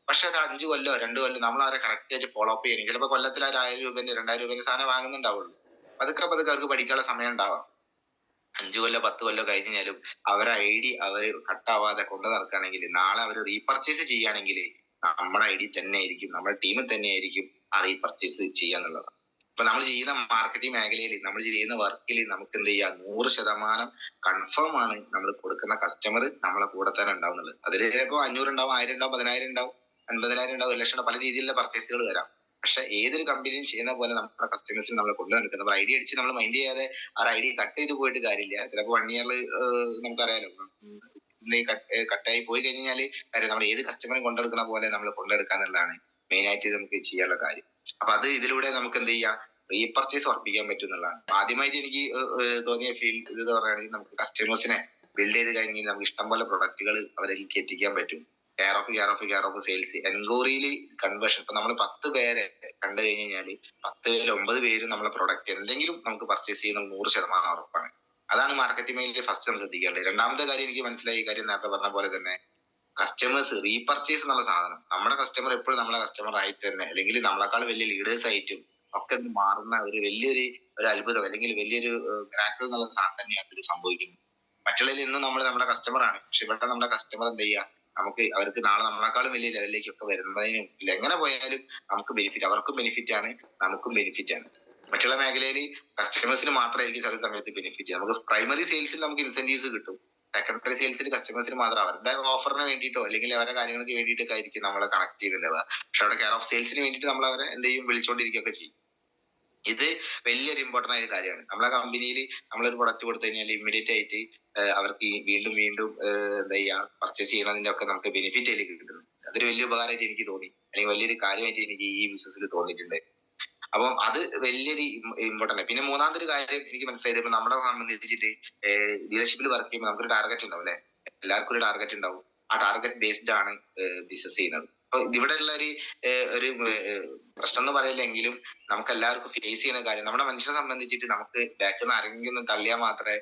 പക്ഷെ ഒരു 5 കൊല്ലോ 2 കൊല്ലോ നമ്മൾ അവരെ കറക്റ്റ് ആയിട്ട് ഫോളോ അപ്പ് ചെയ്യണം. ചിലപ്പോൾ കൊല്ലത്തിൽ 1000 രൂപേന്റെ 2000 രൂപേന്റെ സാധനം വാങ്ങുന്നുണ്ടാവുള്ളൂ. പതുക്കെ അവർക്ക് പഠിക്കാനുള്ള സമയം ഉണ്ടാവാം. 5 കൊല്ലോ 10 കൊല്ലോ കഴിഞ്ഞാലും അവരെ ID അവർ കട്ടാവാതെ കൊണ്ടു നടക്കുകയാണെങ്കിൽ, നാളെ അവർ റീപർച്ചേസ് ചെയ്യുകയാണെങ്കിൽ നമ്മുടെ ID തന്നെ ആയിരിക്കും, നമ്മുടെ ടീമിൽ തന്നെ ആയിരിക്കും ആ റീപർച്ചേസ് ചെയ്യാന്നുള്ളത്. ഇപ്പൊ നമ്മൾ ചെയ്യുന്ന മാർക്കറ്റിംഗ് മേഖലയിൽ നമ്മൾ ചെയ്യുന്ന വർക്കിൽ നമുക്ക് എന്ത് ചെയ്യാം, 100% കൺഫേം ആണ് നമ്മൾ കൊടുക്കുന്ന കസ്റ്റമർ നമ്മളെ കൂടെ തന്നെ ഉണ്ടാവുന്നത്. അതിൽ ചിലപ്പോൾ 500 ഉണ്ടാവും, 1000 ഉണ്ടാവും, 10000 ഉണ്ടാവും, 50,000 ഉണ്ടാവും, 1 ലക്ഷം, പല രീതിയിലുള്ള പർച്ചേസുകൾ വരാം. പക്ഷെ ഏതൊരു കമ്പനിയും ചെയ്യുന്ന പോലെ നമ്മുടെ കസ്റ്റമേഴ്സിന് നമ്മൾ കൊണ്ടു നടക്കുന്നത്, നമ്മൾ ID അടിച്ച് നമ്മൾ മൈൻഡ് ചെയ്യാതെ ആ ID കട്ട് ചെയ്ത് പോയിട്ട് കാര്യമില്ല. ചിലപ്പോൾ 1 ഇയറിൽ നമുക്കറിയാലോ കട്ടായി പോയി കഴിഞ്ഞാൽ കാര്യം നമ്മൾ ഏത് കസ്റ്റമറും കൊണ്ടെടുക്കുന്ന പോലെ നമ്മൾ കൊണ്ടെടുക്കാന്നുള്ളതാണ് മെയിൻ ആയിട്ട് നമുക്ക് ചെയ്യാനുള്ള കാര്യം. അപ്പൊ അത് ഇതിലൂടെ നമുക്ക് എന്ത് ചെയ്യാം, റീപർച്ചേസ് ഉറപ്പിക്കാൻ പറ്റും എന്നുള്ളതാണ്. ആദ്യമായിട്ട് എനിക്ക് തോന്നിയ ഫീൽഡ് ഇത് പറയുകയാണെങ്കിൽ നമുക്ക് കസ്റ്റമേഴ്സിനെ ബിൽഡ് ചെയ്ത് കഴിഞ്ഞാൽ നമുക്ക് ഇഷ്ടംപോലെ പ്രൊഡക്റ്റുകൾ അവരിലേക്ക് എത്തിക്കാൻ പറ്റും. കെയർ ഓഫ് സെയിൽസ്, എൻക്വയറിയിൽ കൺവേർഷൻ. ഇപ്പൊ നമ്മൾ 10 പേരെ കണ്ടു കഴിഞ്ഞ് കഴിഞ്ഞാൽ 10 പേര് 9 പേരും നമ്മളെ പ്രൊഡക്റ്റ് എന്തെങ്കിലും നമുക്ക് പർച്ചേസ് ചെയ്യുന്ന 100% ഉറപ്പാണ്. അതാണ് മാർക്കറ്റിംഗ് മേഖലയിൽ ഫസ്റ്റ് നമ്മൾ ശ്രദ്ധിക്കേണ്ടത്. രണ്ടാമത്തെ കാര്യം എനിക്ക് മനസ്സിലായി, കാര്യം നേരത്തെ പറഞ്ഞ പോലെ തന്നെ കസ്റ്റമേഴ്സ് റീപർച്ചേസ് എന്നുള്ള സാധനം, നമ്മുടെ കസ്റ്റമർ എപ്പോഴും നമ്മളെ കസ്റ്റമർ ആയിട്ട് തന്നെ അല്ലെങ്കിൽ നമ്മളെക്കാൾ വലിയ ലീഡേഴ്സ് ആയിട്ടും ഒക്കെ മാറുന്ന ഒരു വലിയൊരു അത്ഭുതം അല്ലെങ്കിൽ വലിയൊരു മിറാക്കിൾ എന്നുള്ള സാധനം തന്നെയാണ് ഇത് സംഭവിക്കുന്നത്. മറ്റുള്ളതിൽ ഇന്നും നമ്മുടെ കസ്റ്റമർ ആണ്, പക്ഷെ ഇവിടെ നമ്മുടെ കസ്റ്റമർ എന്ത് ചെയ്യുക, നമുക്ക് അവർക്ക് നാളെ നമ്മളെക്കാളും വലിയ ലെവലിലേക്കൊക്കെ വരുന്നതിനും എങ്ങനെ പോയാലും നമുക്ക് ബെനിഫിറ്റ്, അവർക്കും ബെനിഫിറ്റ് ആണ്, നമുക്കും ബെനിഫിറ്റ് ആണ്. മറ്റുള്ള മേഖലയിൽ കസ്റ്റമേഴ്സിന് മാത്രമായിരിക്കും ചില സമയത്ത് ബെനിഫിറ്റ്. നമുക്ക് പ്രൈമറി സെയിൽസിൽ നമുക്ക് ഇൻസെന്റീവ്സ് കിട്ടും, സെക്കൻഡറി സെയിൽസിൽ കസ്റ്റമേഴ്സിന് മാത്രം അവരുടെ ഓഫറിന് വേണ്ടിയിട്ടോ അല്ലെങ്കിൽ അവരുടെ കാര്യങ്ങൾക്ക് വേണ്ടിയിട്ടൊക്കെ ആയിരിക്കും നമ്മളെ കണക്ട് ചെയ്യുന്നുണ്ടാവുക. പക്ഷെ അവിടെ കെയർ ഓഫ് സെയിൽസിന് വേണ്ടിയിട്ട് നമ്മൾ അവരെ എന്ത് ചെയ്യും, വിളിച്ചുകൊണ്ടിരിക്കുകയൊക്കെ ചെയ്യും. ഇത് വലിയൊരു ഇമ്പോർട്ടന്റ് ആയ കാര്യമാണ്. നമ്മളെ കമ്പനിയിൽ നമ്മളൊരു പ്രൊഡക്റ്റ് കൊടുത്തു കഴിഞ്ഞാൽ ഇമ്മീഡിയറ്റ് ആയിട്ട് അവർക്ക് വീണ്ടും എന്താ ചെയ്യുക, പർച്ചേസ് ചെയ്യുന്നതിന്റെ ഒക്കെ നമുക്ക് ബെനിഫിറ്റ് അതിലേക്ക് കിട്ടുന്നു. അതൊരു വലിയ ഉപകാരമായിട്ട് എനിക്ക് തോന്നി, അല്ലെങ്കിൽ വലിയൊരു കാര്യമായിട്ട് എനിക്ക് ഈ ബിസിനസ്സിൽ തോന്നിയിട്ടുണ്ട്. അപ്പം അത് വലിയൊരു ഇമ്പോർട്ടന്റ്. പിന്നെ മൂന്നാമത്തെ ഒരു കാര്യം എനിക്ക് മനസ്സിലായത്, ഇപ്പൊ നമ്മളെ സംബന്ധിച്ചിട്ട് ഡീലർഷിപ്പിൽ വർക്ക് ചെയ്യുമ്പോൾ നമുക്കൊരു ടാർഗറ്റ് ഉണ്ടാവും അല്ലെ, എല്ലാവർക്കും ഒരു ടാർഗറ്റ് ഉണ്ടാവും. ആ ടാർഗറ്റ് ബേസ്ഡ് ആണ് ബിസിനസ് ചെയ്യുന്നത്. അപ്പൊ ഇവിടെ ഉള്ള ഒരു പ്രശ്നം എന്ന് പറയില്ലെങ്കിലും നമുക്ക് എല്ലാവർക്കും ഫേസ് ചെയ്യുന്ന കാര്യം, നമ്മുടെ മനുഷ്യനെ സംബന്ധിച്ചിട്ട് നമുക്ക് ബാക്കിൽ നിന്ന് ആരെങ്കിലും തള്ളിയാൽ മാത്രമേ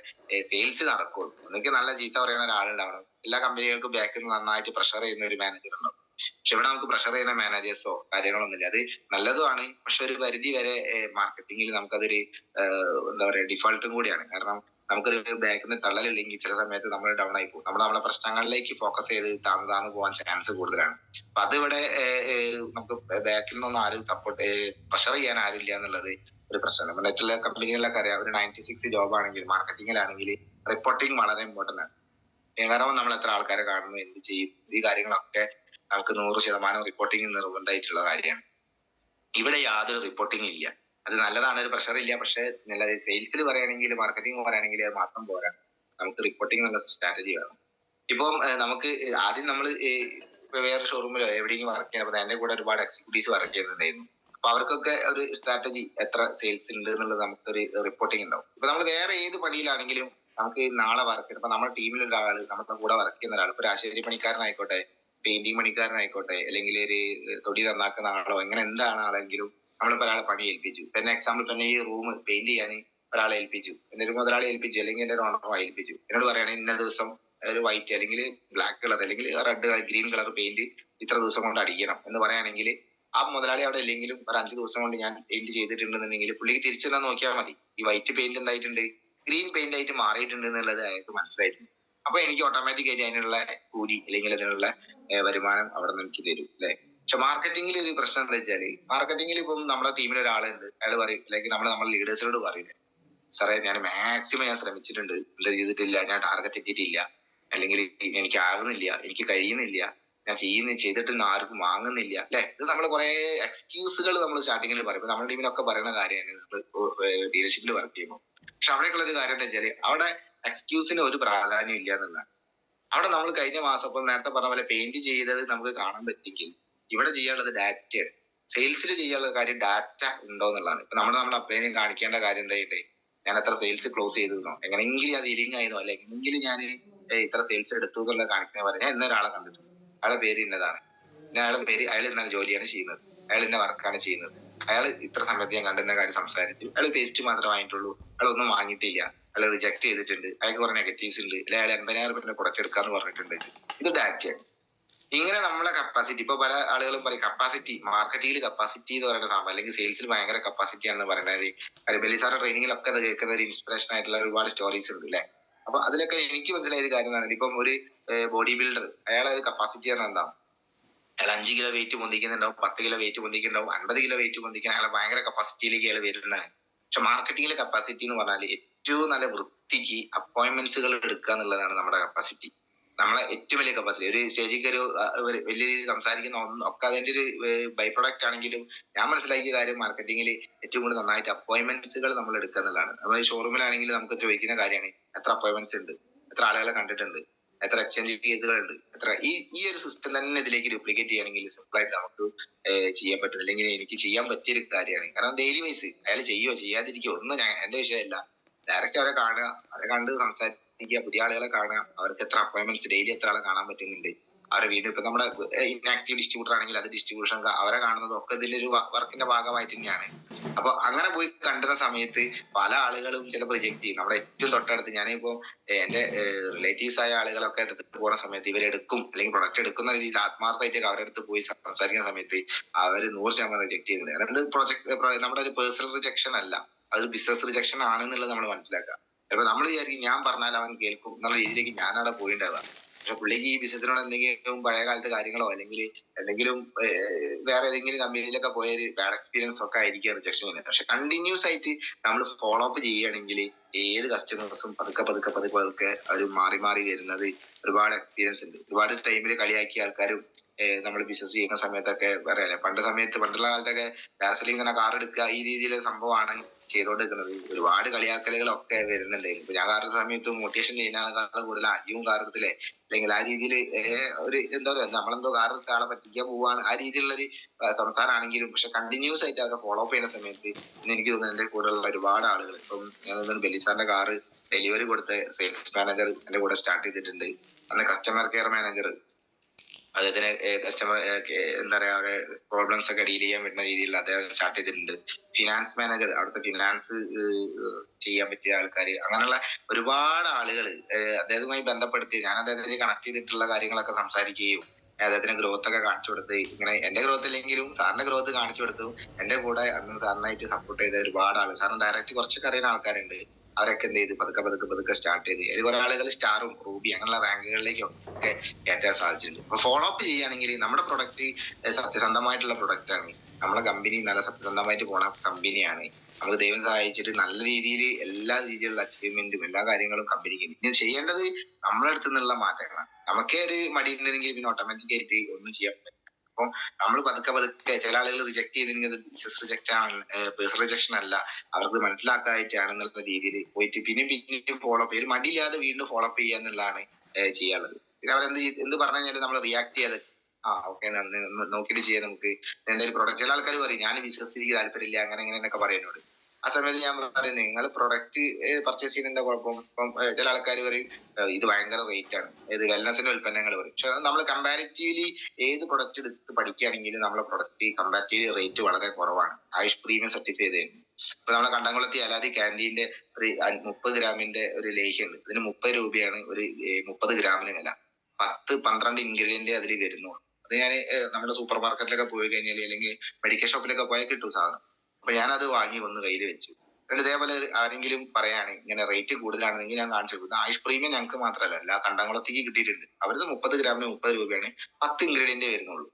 സെയിൽസ് നടക്കുള്ളൂ. ഒന്നിക്ക് നല്ല ചീത്ത പറയുന്ന ഒരാളുണ്ടാവണം. എല്ലാ കമ്പനികൾക്കും ബാക്കിൽ നിന്ന് നന്നായിട്ട് പ്രഷർ ചെയ്യുന്ന ഒരു മാനേജർ ഉണ്ടാവും. പക്ഷെ ഇവിടെ നമുക്ക് പ്രഷർ ചെയ്യുന്ന മാനേജേഴ്സോ കാര്യങ്ങളൊന്നുമില്ല. അത് നല്ലതുമാണ്, പക്ഷെ ഒരു പരിധി വരെ മാർക്കറ്റിംഗിൽ നമുക്കതൊരു എന്താ പറയാ ഡിഫോൾട്ടും കൂടിയാണ്. കാരണം നമുക്കൊരു ബാക്കിൽ നിന്ന് തള്ളലില്ലെങ്കിൽ ചില സമയത്ത് നമ്മൾ ഡൗൺ ആയി പോകും. നമ്മളെ പ്രശ്നങ്ങളിലേക്ക് ഫോക്കസ് ചെയ്ത് താഴ്ന്നു പോകാൻ ചാൻസ് കൂടുതലാണ്. അപ്പൊ അതിവിടെ നമുക്ക് ബാക്കിൽ നിന്നൊന്നും ആരും സപ്പോർട്ട് പ്രഷർ ചെയ്യാൻ ആരും ഇല്ല എന്നുള്ളത് ഒരു പ്രശ്നമാണ്. മറ്റുള്ള കമ്പനികളിലൊക്കെ അറിയാം, ഒരു 96 ജോബ് ആണെങ്കിൽ മാർക്കറ്റിംഗിലാണെങ്കിൽ റിപ്പോർട്ടിംഗ് വളരെ ഇമ്പോർട്ടന്റ് ആണ്. കാരണം നമ്മൾ എത്ര ആൾക്കാരെ കാണുന്നു, എന്ത് ചെയ്യും, ഈ കാര്യങ്ങളൊക്കെ നമുക്ക് 100% റിപ്പോർട്ടിംഗ് നിർബന്ധമായിട്ടുള്ള കാര്യമാണ്. ഇവിടെ യാതൊരു റിപ്പോർട്ടിംഗ് ഇല്ല. അത് നല്ലതാണ്, ഒരു പ്രഷർ ഇല്ല. പക്ഷെ നല്ല സെയിൽസിൽ പറയുകയാണെങ്കിൽ, മാർക്കറ്റിംഗ് പറയുകയാണെങ്കിൽ അത് മാത്രം പോരാ, നമുക്ക് റിപ്പോർട്ടിംഗ് എന്നുള്ള സ്ട്രാറ്റജി വേണം. ഇപ്പം നമുക്ക് ആദ്യം നമ്മൾ വേറെ ഷോറൂമിലോ എവിടെയെങ്കിലും വർക്ക് ചെയ്യണം, എന്റെ കൂടെ ഒരുപാട് എക്സിക്യൂട്ടീവ്സ് വർക്ക് ചെയ്യുന്നുണ്ടായിരുന്നു. അപ്പൊ അവർക്കൊക്കെ ഒരു സ്ട്രാറ്റജി, എത്ര സെയിൽസ് ഉണ്ട് എന്നുള്ളത് നമുക്കൊരു റിപ്പോർട്ടിംഗ് ഉണ്ടാവും. ഇപ്പൊ നമ്മൾ വേറെ ഏത് പണിയിലാണെങ്കിലും നമുക്ക് നാളെ വർക്ക് ചെയ്യണം. ഇപ്പൊ നമ്മുടെ ടീമിൽ ഒരാൾ, നമ്മുടെ കൂടെ വർക്ക് ചെയ്യുന്ന ഒരാൾ, ഇപ്പൊ ആശാരി പണിക്കാരനായിക്കോട്ടെ, പെയിന്റിംഗ് പണിക്കാരനായിക്കോട്ടെ, അല്ലെങ്കിൽ ഒരു തൊടി നന്നാക്കുന്ന ആളോ, എങ്ങനെ എന്താണ് ആളെങ്കിലും നമ്മളിപ്പോ ഒരാളെ പണി ഏൽപ്പിച്ചു. പിന്നെ എക്സാമ്പിൾ തന്നെ ഈ റൂം പെയിന്റ് ചെയ്യാൻ ഒരാളെ ഏൽപ്പിച്ചു, എന്റെ ഒരു മുതലാളി ഏൽപ്പിച്ചു, അല്ലെങ്കിൽ എന്റെ ഒരു ഓണറോ ഏൽപ്പിച്ചു. എന്നോട് പറയുകയാണെങ്കിൽ ഇന്ന ദിവസം ഒരു വൈറ്റ് അല്ലെങ്കിൽ ബ്ലാക്ക് കളർ അല്ലെങ്കിൽ റെഡ് ഗ്രീൻ കളർ പെയിന്റ് ഇത്ര ദിവസം കൊണ്ട് അടിക്കണം എന്ന് പറയുകയാണെങ്കിൽ, ആ മുതലാളി അവിടെ ഇല്ലെങ്കിലും ഒരു 5 ദിവസം കൊണ്ട് ഞാൻ പെയിന്റ് ചെയ്തിട്ടുണ്ടെന്നുണ്ടെങ്കിൽ പുള്ളിക്ക് തിരിച്ചു തന്നെ നോക്കിയാൽ മതി, ഈ വൈറ്റ് പെയിന്റ് എന്തായിട്ടുണ്ട്, ഗ്രീൻ പെയിന്റ് ആയിട്ട് മാറിയിട്ടുണ്ട് എന്നുള്ളത് അയാൾക്ക് മനസ്സിലായിട്ടുണ്ട്. അപ്പൊ എനിക്ക് ഓട്ടോമാറ്റിക് ആയിട്ട് അതിനുള്ള കൂലി അല്ലെങ്കിൽ അതിനുള്ള വരുമാനം അവിടെ നിന്ന് എനിക്ക് തരും, അല്ലെ? പക്ഷെ മാർക്കറ്റിംഗിൽ ഒരു പ്രശ്നം എന്താ വെച്ചാല്, മാർക്കറ്റിംഗിൽ ഇപ്പം നമ്മുടെ ടീമിൽ ഒരാളുണ്ട്, അയാൾ പറയും, അല്ലെങ്കിൽ നമ്മുടെ ലീഡേഴ്സിനോട് പറയും, സാറേ ഞാൻ മാക്സിമം ഞാൻ ശ്രമിച്ചിട്ടുണ്ട്, എന്താ ചെയ്തിട്ടില്ല, ഞാൻ ടാർഗറ്റ് എത്തിയിട്ടില്ല, അല്ലെങ്കിൽ എനിക്ക് ആകുന്നില്ല, എനിക്ക് കഴിയുന്നില്ല, ഞാൻ ചെയ്തിട്ട് ആർക്കും വാങ്ങുന്നില്ല, അല്ലെ? ഇത് നമ്മൾ കുറെ എക്സ്ക്യൂസുകൾ നമ്മൾ സ്റ്റാർട്ടിങ്ങിൽ പറയും. നമ്മുടെ ടീമിലൊക്കെ പറയുന്ന കാര്യമാണ് ഡീലർഷിപ്പിൽ വർക്ക് ചെയ്യുമ്പോൾ. പക്ഷെ അവിടേക്കുള്ള ഒരു കാര്യം എന്താ വെച്ചാല്, അവിടെ എക്സ്ക്യൂസിന് ഒരു പ്രാധാന്യം ഇല്ല എന്നുള്ളതാണ്. അവിടെ നമ്മൾ കഴിഞ്ഞ മാസം ഇപ്പൊ നേരത്തെ പറഞ്ഞ പോലെ പെയിന്റ് ചെയ്തത് നമുക്ക് കാണാൻ പറ്റിയെങ്കിൽ, ഇവിടെ ചെയ്യാനുള്ളത് ഡാറ്റയാണ്. സെയിൽസിൽ ചെയ്യാനുള്ള കാര്യം ഡാറ്റ ഉണ്ടോ എന്നുള്ളതാണ്. ഇപ്പൊ നമ്മുടെ അപ്ലൈനും കാണിക്കേണ്ട കാര്യം എന്തായിട്ട്, ഞാൻ എത്ര സെയിൽസ് ക്ലോസ് ചെയ്തിരുന്നോ, എങ്ങനെയെങ്കിലും ഞാൻ ഡീലിംഗ് ആയിരുന്നോ, അല്ലെ എങ്ങനെയെങ്കിലും ഞാൻ ഇത്ര സെയിൽസ് എടുത്തു എന്നുള്ള കാണിക്കുന്ന പോലെ. ഞാൻ ഇന്നൊരാളെ കണ്ടിട്ടുണ്ട്, അയാളുടെ പേര് ഇന്നതാണ്, അയാളുടെ പേര്, അയാൾ ഇന്ന ജോലിയാണ് ചെയ്യുന്നത്, അയാൾ ഇന്ന വർക്കാണ് ചെയ്യുന്നത്, അയാൾ ഇത്ര സമയത്ത് ഞാൻ കണ്ടുന്ന കാര്യം സംസാരിച്ചു, അയാൾ പേസ്റ്റ് മാത്രമേ വാങ്ങിയിട്ടുള്ളൂ, അയാൾ ഒന്നും വാങ്ങിയിട്ടില്ല, അയാൾ റിജക്ട് ചെയ്തിട്ടുണ്ട്, അയാൾക്ക് കുറെ നെഗറ്റീവ്സ് ഉണ്ട്, അല്ലെ അയാൾ 80,000 പ്രൊഡക്റ്റ് എടുക്കാന്ന് പറഞ്ഞിട്ടുണ്ട്. ഇത് ഡാറ്റയാണ്. ഇങ്ങനെ നമ്മളെ കപ്പാസിറ്റി, ഇപ്പൊ പല ആളുകളും പറയും കപ്പാസിറ്റി, മാർക്കറ്റിംഗിൽ കപ്പാസിറ്റി എന്ന് പറയുന്ന സാധനം, അല്ലെങ്കിൽ സെയിൽസിൽ ഭയങ്കര കപ്പാസിറ്റി ആണെന്ന് പറയുന്നത്. ബെല്ലി സാറിന്റെ ട്രെയിനിങ്ങിലൊക്കെ അത് കേൾക്കുന്ന ഒരു ഇൻസ്പിറേഷൻ ആയിട്ടുള്ള ഒരുപാട് സ്റ്റോറീസ് ഉണ്ട്, അല്ലെ? അപ്പൊ അതിലൊക്കെ എനിക്ക് മനസ്സിലായ ഒരു കാര്യം എന്നാണ്, ഇപ്പം ഒരു ബോഡി ബിൽഡർ, അയാളെ ഒരു കപ്പാസിറ്റി പറഞ്ഞാൽ എന്താ, അയാൾ 5 കിലോ വെയിറ്റ് പൊന്തിക്കുന്നുണ്ടാവും, 10 കിലോ വെയിറ്റ് പൊന്തിക്കുന്നുണ്ടാവും, 50 കിലോ വെയിറ്റ് പൊന്തിക്കാൻ അയാളെ ഭയങ്കര കപ്പാസിറ്റിയിലേക്ക് അയാൾ വരുന്നതാണ്. പക്ഷെ മാർക്കറ്റിംഗിലെ കപ്പാസിറ്റി എന്ന് പറഞ്ഞാൽ ഏറ്റവും നല്ല വൃത്തിക്ക് അപ്പോയിന്റ്മെന്റ്സുകൾ എടുക്കുക എന്നുള്ളതാണ് നമ്മുടെ കപ്പാസിറ്റി, നമ്മളെ ഏറ്റവും വലിയ കപ്പാസിറ്റി. ഒരു സ്റ്റേജിലേക്ക് ഒരു വലിയ രീതിയിൽ സംസാരിക്കുന്ന ഒക്കെ അതിന്റെ ഒരു ബൈ പ്രൊഡക്റ്റ് ആണെങ്കിലും, ഞാൻ മനസ്സിലാക്കിയ കാര്യം മാർക്കറ്റിംഗിൽ ഏറ്റവും കൂടുതൽ നന്നായിട്ട് അപ്പോയിന്റ്മെന്റ്സുകൾ നമ്മൾ എടുക്കുക എന്നുള്ളതാണ്. നമ്മൾ ഷോറൂമിലാണെങ്കിൽ നമുക്ക് ചോദിക്കുന്ന കാര്യമാണ്, എത്ര അപ്പോയിന്റ്മെന്റ്സ് ഉണ്ട്, എത്ര ആളുകളെ കണ്ടിട്ടുണ്ട്, എത്ര എക്സ്ചേഞ്ച് കേസുകൾ ഉണ്ട്, എത്ര ഈ ഒരു സിസ്റ്റം തന്നെ ഇതിലേക്ക് ഡ്യൂപ്ലിക്കേറ്റ് ചെയ്യണമെങ്കിൽ സിമ്പിൾ ആയിട്ട് നമുക്ക് ചെയ്യാൻ പറ്റും. അല്ലെങ്കിൽ എനിക്ക് ചെയ്യാൻ പറ്റിയൊരു കാര്യമാണ്. കാരണം ഡെയിലി വൈസ് അയാൾ ചെയ്യോ ചെയ്യാതിരിക്കോ ഒന്നും എന്റെ വിഷയമല്ല. ഡയറക്റ്റ് അവരെ കാണുക, അവരെ കണ്ട് സംസാരിക്കുക, പുതിയ ആളുകളെ കാണുക, അവർക്ക് എത്ര അപ്പോയിന്റ്മെന്റ്സ് ഡെയിലി എത്ര ആളെ കാണാൻ പറ്റുന്നുണ്ട്, അവരെ വീണ്ടും ഇപ്പൊ നമ്മുടെ ഇൻആക്റ്റീവ് ഡിസ്ട്രിബ്യൂട്ടർ ആണെങ്കിൽ അത് ഡിസ്ട്രിബ്യൂഷൻ അവരെ കാണുന്നത് ഒക്കെ ഇതിന്റെ ഒരു വർക്കിന്റെ ഭാഗമായിട്ട് തന്നെയാണ്. അപ്പൊ അങ്ങനെ പോയി കണ്ടുന്ന സമയത്ത് പല ആളുകളും ചിലപ്പോൾ റിജക്ട് ചെയ്യും. നമ്മുടെ ഏറ്റവും തൊട്ടടുത്ത് ഞാനിപ്പോ എന്റെ റിലേറ്റീവ്സ് ആയ ആളുകളൊക്കെ എടുത്ത് പോകുന്ന സമയത്ത് ഇവരെടുക്കും, അല്ലെങ്കിൽ പ്രൊഡക്റ്റ് എടുക്കുന്ന രീതിയിൽ ആത്മാർത്ഥമായിട്ട് അവരുടെ അടുത്ത് പോയി സംസാരിക്കുന്ന സമയത്ത് അവർ 100% റിജക്ട് ചെയ്യുന്നുണ്ട്. കാരണം പ്രൊജക്ട് നമ്മുടെ ഒരു പേഴ്സണൽ റിജക്ഷൻ അല്ല, അത് ബിസിനസ് റിജക്ഷൻ ആണെന്നുള്ളത് നമ്മൾ മനസ്സിലാക്കുക. ചിലപ്പോൾ നമ്മൾ വിചാരിക്കും ഞാൻ പറഞ്ഞാൽ അവൻ കേൾക്കും എന്നുള്ള രീതിയിലേക്ക് ഞാനവിടെ പോയിണ്ടാവുക. പക്ഷെ പുള്ളിക്ക് ഈ ബിസിനസിനോട് എന്തെങ്കിലും പഴയ കാലത്തെ കാര്യങ്ങളോ അല്ലെങ്കിൽ എന്തെങ്കിലും വേറെ ഏതെങ്കിലും കമ്പനിയിലൊക്കെ പോയ ഒരു ബാഡ് എക്സ്പീരിയൻസ് ഒക്കെ ആയിരിക്കും റിജക്ഷൻ ചെയ്യുന്നത്. പക്ഷെ കണ്ടിന്യൂസ് ആയിട്ട് നമ്മൾ ഫോളോ അപ്പ് ചെയ്യുകയാണെങ്കിൽ ഏത് കസ്റ്റമേഴ്സും പതുക്കെ അവർ മാറി മാറി വരുന്നത് ഒരുപാട് എക്സ്പീരിയൻസ് ഉണ്ട്. ഒരുപാട് ടൈമിൽ കളിയാക്കിയ ആൾക്കാരും നമ്മൾ ബിസിനസ് ചെയ്യുന്ന സമയത്തൊക്കെ പറയാല്ലേ, പണ്ടുള്ള കാലത്തൊക്കെ ഡാർസലിംഗ് തന്നെ കാർ എടുക്കുക ഈ രീതിയിലെ സംഭവമാണ് ചെയ്തോണ്ടിരിക്കുന്നത്. ഒരുപാട് കളിയാക്കലുകളൊക്കെ വരുന്നുണ്ടായിരുന്നു. ഇപ്പൊ ഞാൻ കാർ എടുത്ത സമയത്ത് മോട്ടിവേഷൻ ചെയ്യുന്നതിനേക്കാളും കൂടുതൽ അയ്യും കാർ എടുത്തില്ലേ, അല്ലെങ്കിൽ ആ രീതിയിൽ ഒരു എന്താ പറയുക, നമ്മളെന്തോ കാർ എടുത്ത ആളെ പറ്റിക്കാൻ പോവാണ്, ആ രീതിയിലുള്ള ഒരു സംസാരമാണെങ്കിലും പക്ഷെ കണ്ടിന്യൂസ് ആയിട്ട് അവരെ ഫോളോ അപ്പ് ചെയ്യുന്ന സമയത്ത് എനിക്ക് തോന്നുന്നു എന്റെ കൂടെയുള്ള ഒരുപാട് ആളുകൾ, ഇപ്പം ഞാൻ തോന്നുന്നു ബെല്ലി സാറിന്റെ കാറ് ഡെലിവറി കൊടുത്ത സെയിൽസ് മാനേജർ എന്റെ കൂടെ സ്റ്റാർട്ട് ചെയ്തിട്ടുണ്ട്. അന്ന് കസ്റ്റമർ കെയർ മാനേജർ, അദ്ദേഹത്തിന് കസ്റ്റമർ എന്താ പറയാ അവരുടെ പ്രോബ്ലംസ് ഒക്കെ ഡീൽ ചെയ്യാൻ പറ്റുന്ന രീതിയിൽ അദ്ദേഹം സ്റ്റാർട്ട് ചെയ്തിട്ടുണ്ട്. ഫിനാൻസ് മാനേജർ, അവിടുത്തെ ഫിനാൻസ് ചെയ്യാൻ പറ്റിയ ആൾക്കാർ, അങ്ങനെയുള്ള ഒരുപാട് ആളുകൾ അദ്ദേഹവുമായി ബന്ധപ്പെടുത്തി ഞാൻ അദ്ദേഹത്തിന് കണക്ട് ചെയ്തിട്ടുള്ള കാര്യങ്ങളൊക്കെ സംസാരിക്കുകയും അദ്ദേഹത്തിന് ഗ്രോത്ത് ഒക്കെ കാണിച്ചു കൊടുത്ത്, ഇങ്ങനെ എന്റെ ഗ്രോത്ത് ഇല്ലെങ്കിലും സാറിന്റെ ഗ്രോത്ത് കാണിച്ചു കൊടുത്തു. എന്റെ കൂടെ അന്ന് സാറിനായിട്ട് സപ്പോർട്ട് ചെയ്ത ഒരുപാട് ആൾ, സാറിന് ഡയറക്റ്റ് കുറച്ചൊക്കെ അറിയുന്ന ആൾക്കാരുണ്ട്. അവരൊക്കെ എന്ത് ചെയ്ത് പതുക്കെ സ്റ്റാർട്ട് ചെയ്ത് അതിൽ കുറെ ആളുകൾ സ്റ്റാറും റൂബി അങ്ങനെയുള്ള റാങ്കുകളിലേക്കും ഒക്കെ കയറ്റാൻ സാധിച്ചിട്ടുണ്ട്. അപ്പൊ ഫോളോ അപ്പ് ചെയ്യുകയാണെങ്കിൽ നമ്മുടെ പ്രൊഡക്റ്റ് സത്യസന്ധമായിട്ടുള്ള പ്രൊഡക്റ്റ് ആണ്, നമ്മളെ കമ്പനി നല്ല സത്യസന്ധമായിട്ട് പോണ കമ്പനിയാണ്, നമുക്ക് ദൈവം സഹായിച്ചിട്ട് നല്ല രീതിയിൽ എല്ലാ രീതിയിലുള്ള അച്ചീവ്മെന്റും എല്ലാ കാര്യങ്ങളും കമ്പനിക്ക് ഇനി ചെയ്യേണ്ടത് നമ്മളെ അടുത്ത് നിന്നുള്ള മാറ്റങ്ങളാണ്. നമുക്കേ ഒരു മടി ഉണ്ടെങ്കിൽ പിന്നെ ഓട്ടോമാറ്റിക് ആയിട്ട് ഒന്നും ചെയ്യാൻ പറ്റില്ല. അപ്പം നമ്മൾ പതുക്കെ ചില ആളുകൾ റിജക്ട് ചെയ്തില്ലെങ്കിൽ ബിസിനസ് റിജക്ട് ആണ്, പേഴ്സണൽ റിജക്ഷൻ അല്ല, അവർക്ക് മനസ്സിലാക്കായിട്ടാണെന്നുള്ള രീതിയിൽ പോയിട്ട് പിന്നെ ഫോളോ അപ്പ് ഒരു മടിയില്ലാതെ വീണ്ടും ഫോളോ അപ്പ് ചെയ്യുക എന്നുള്ളതാണ് ചെയ്യാനുള്ളത്. പിന്നെ അവരെന്ത് പറഞ്ഞു കഴിഞ്ഞാൽ നമ്മൾ റിയാക്ട് ചെയ്യാതെ ഓക്കെ നോക്കിയിട്ട് ചെയ്യാം, നമുക്ക് എന്തായാലും പ്രൊഡക്റ്റ്. ചില ആൾക്കാർ പറയും ഞാൻ ബിസിനസ് എനിക്ക് താല്പര്യമില്ല അങ്ങനെ എന്നൊക്കെ പറയുന്നോട്. ആ സമയത്ത് ഞാൻ പറയും നിങ്ങൾ പ്രൊഡക്റ്റ് പർച്ചേസ് ചെയ്യുന്നതിന്റെ കുഴപ്പം. ഇപ്പം ചില ആൾക്കാർ പറയും ഇത് ഭയങ്കര റേറ്റ് ആണ്, ഇത് വെൽനസിന്റെ ഉൽപ്പന്നങ്ങൾ പറയും. പക്ഷെ നമ്മൾ കമ്പാരിറ്റീവ്ലി ഏത് പ്രൊഡക്റ്റ് എടുത്ത് പഠിക്കുകയാണെങ്കിലും നമ്മളെ പ്രൊഡക്റ്റ് കമ്പാരിറ്റീവ്ലി റേറ്റ് വളരെ കുറവാണ്. ആയുഷ് പ്രീമിയം സർട്ടിഫൈ ചെയ്തതാണ്. ഇപ്പൊ നമ്മളെ കണ്ടംകുളത്തി അലാദി ക്യാൻറ്റീന്റെ ഒരു 30 ഗ്രാമിന്റെ ഒരു ലേഹ്യുണ്ട്, ഇതിന് 30 രൂപയാണ് ഒരു 30 ഗ്രാമിന് വില. 10-12 ഇൻഗ്രീഡിയന്റ് അതിൽ വരുന്നു. അത് ഞാൻ നമ്മുടെ സൂപ്പർ മാർക്കറ്റിലൊക്കെ പോയി കഴിഞ്ഞാൽ അല്ലെങ്കിൽ മെഡിക്കൽ ഷോപ്പിലൊക്കെ പോയാൽ കിട്ടും സാധനം. അപ്പൊ ഞാനത് വാങ്ങി ഒന്ന് കയ്യിൽ വെച്ചു. എന്നിട്ട് ഇതേപോലെ ആരെങ്കിലും പറയാണ് ഇങ്ങനെ റേറ്റ് കൂടുതലാണെങ്കിൽ ഞാൻ കാണിച്ചു കൊടുക്കും. ആയുഷ് പ്രീമിയം ഞങ്ങൾക്ക് മാത്രമല്ല എല്ലാ കണ്ടംകുളത്തേക്ക് കിട്ടിയിട്ടുണ്ട്. അവർക്ക് 30 ഗ്രാമിന് 30 രൂപയാണ്, 10 ഇൻഗ്രീഡിയന്റ് വരുന്നുള്ളൂ.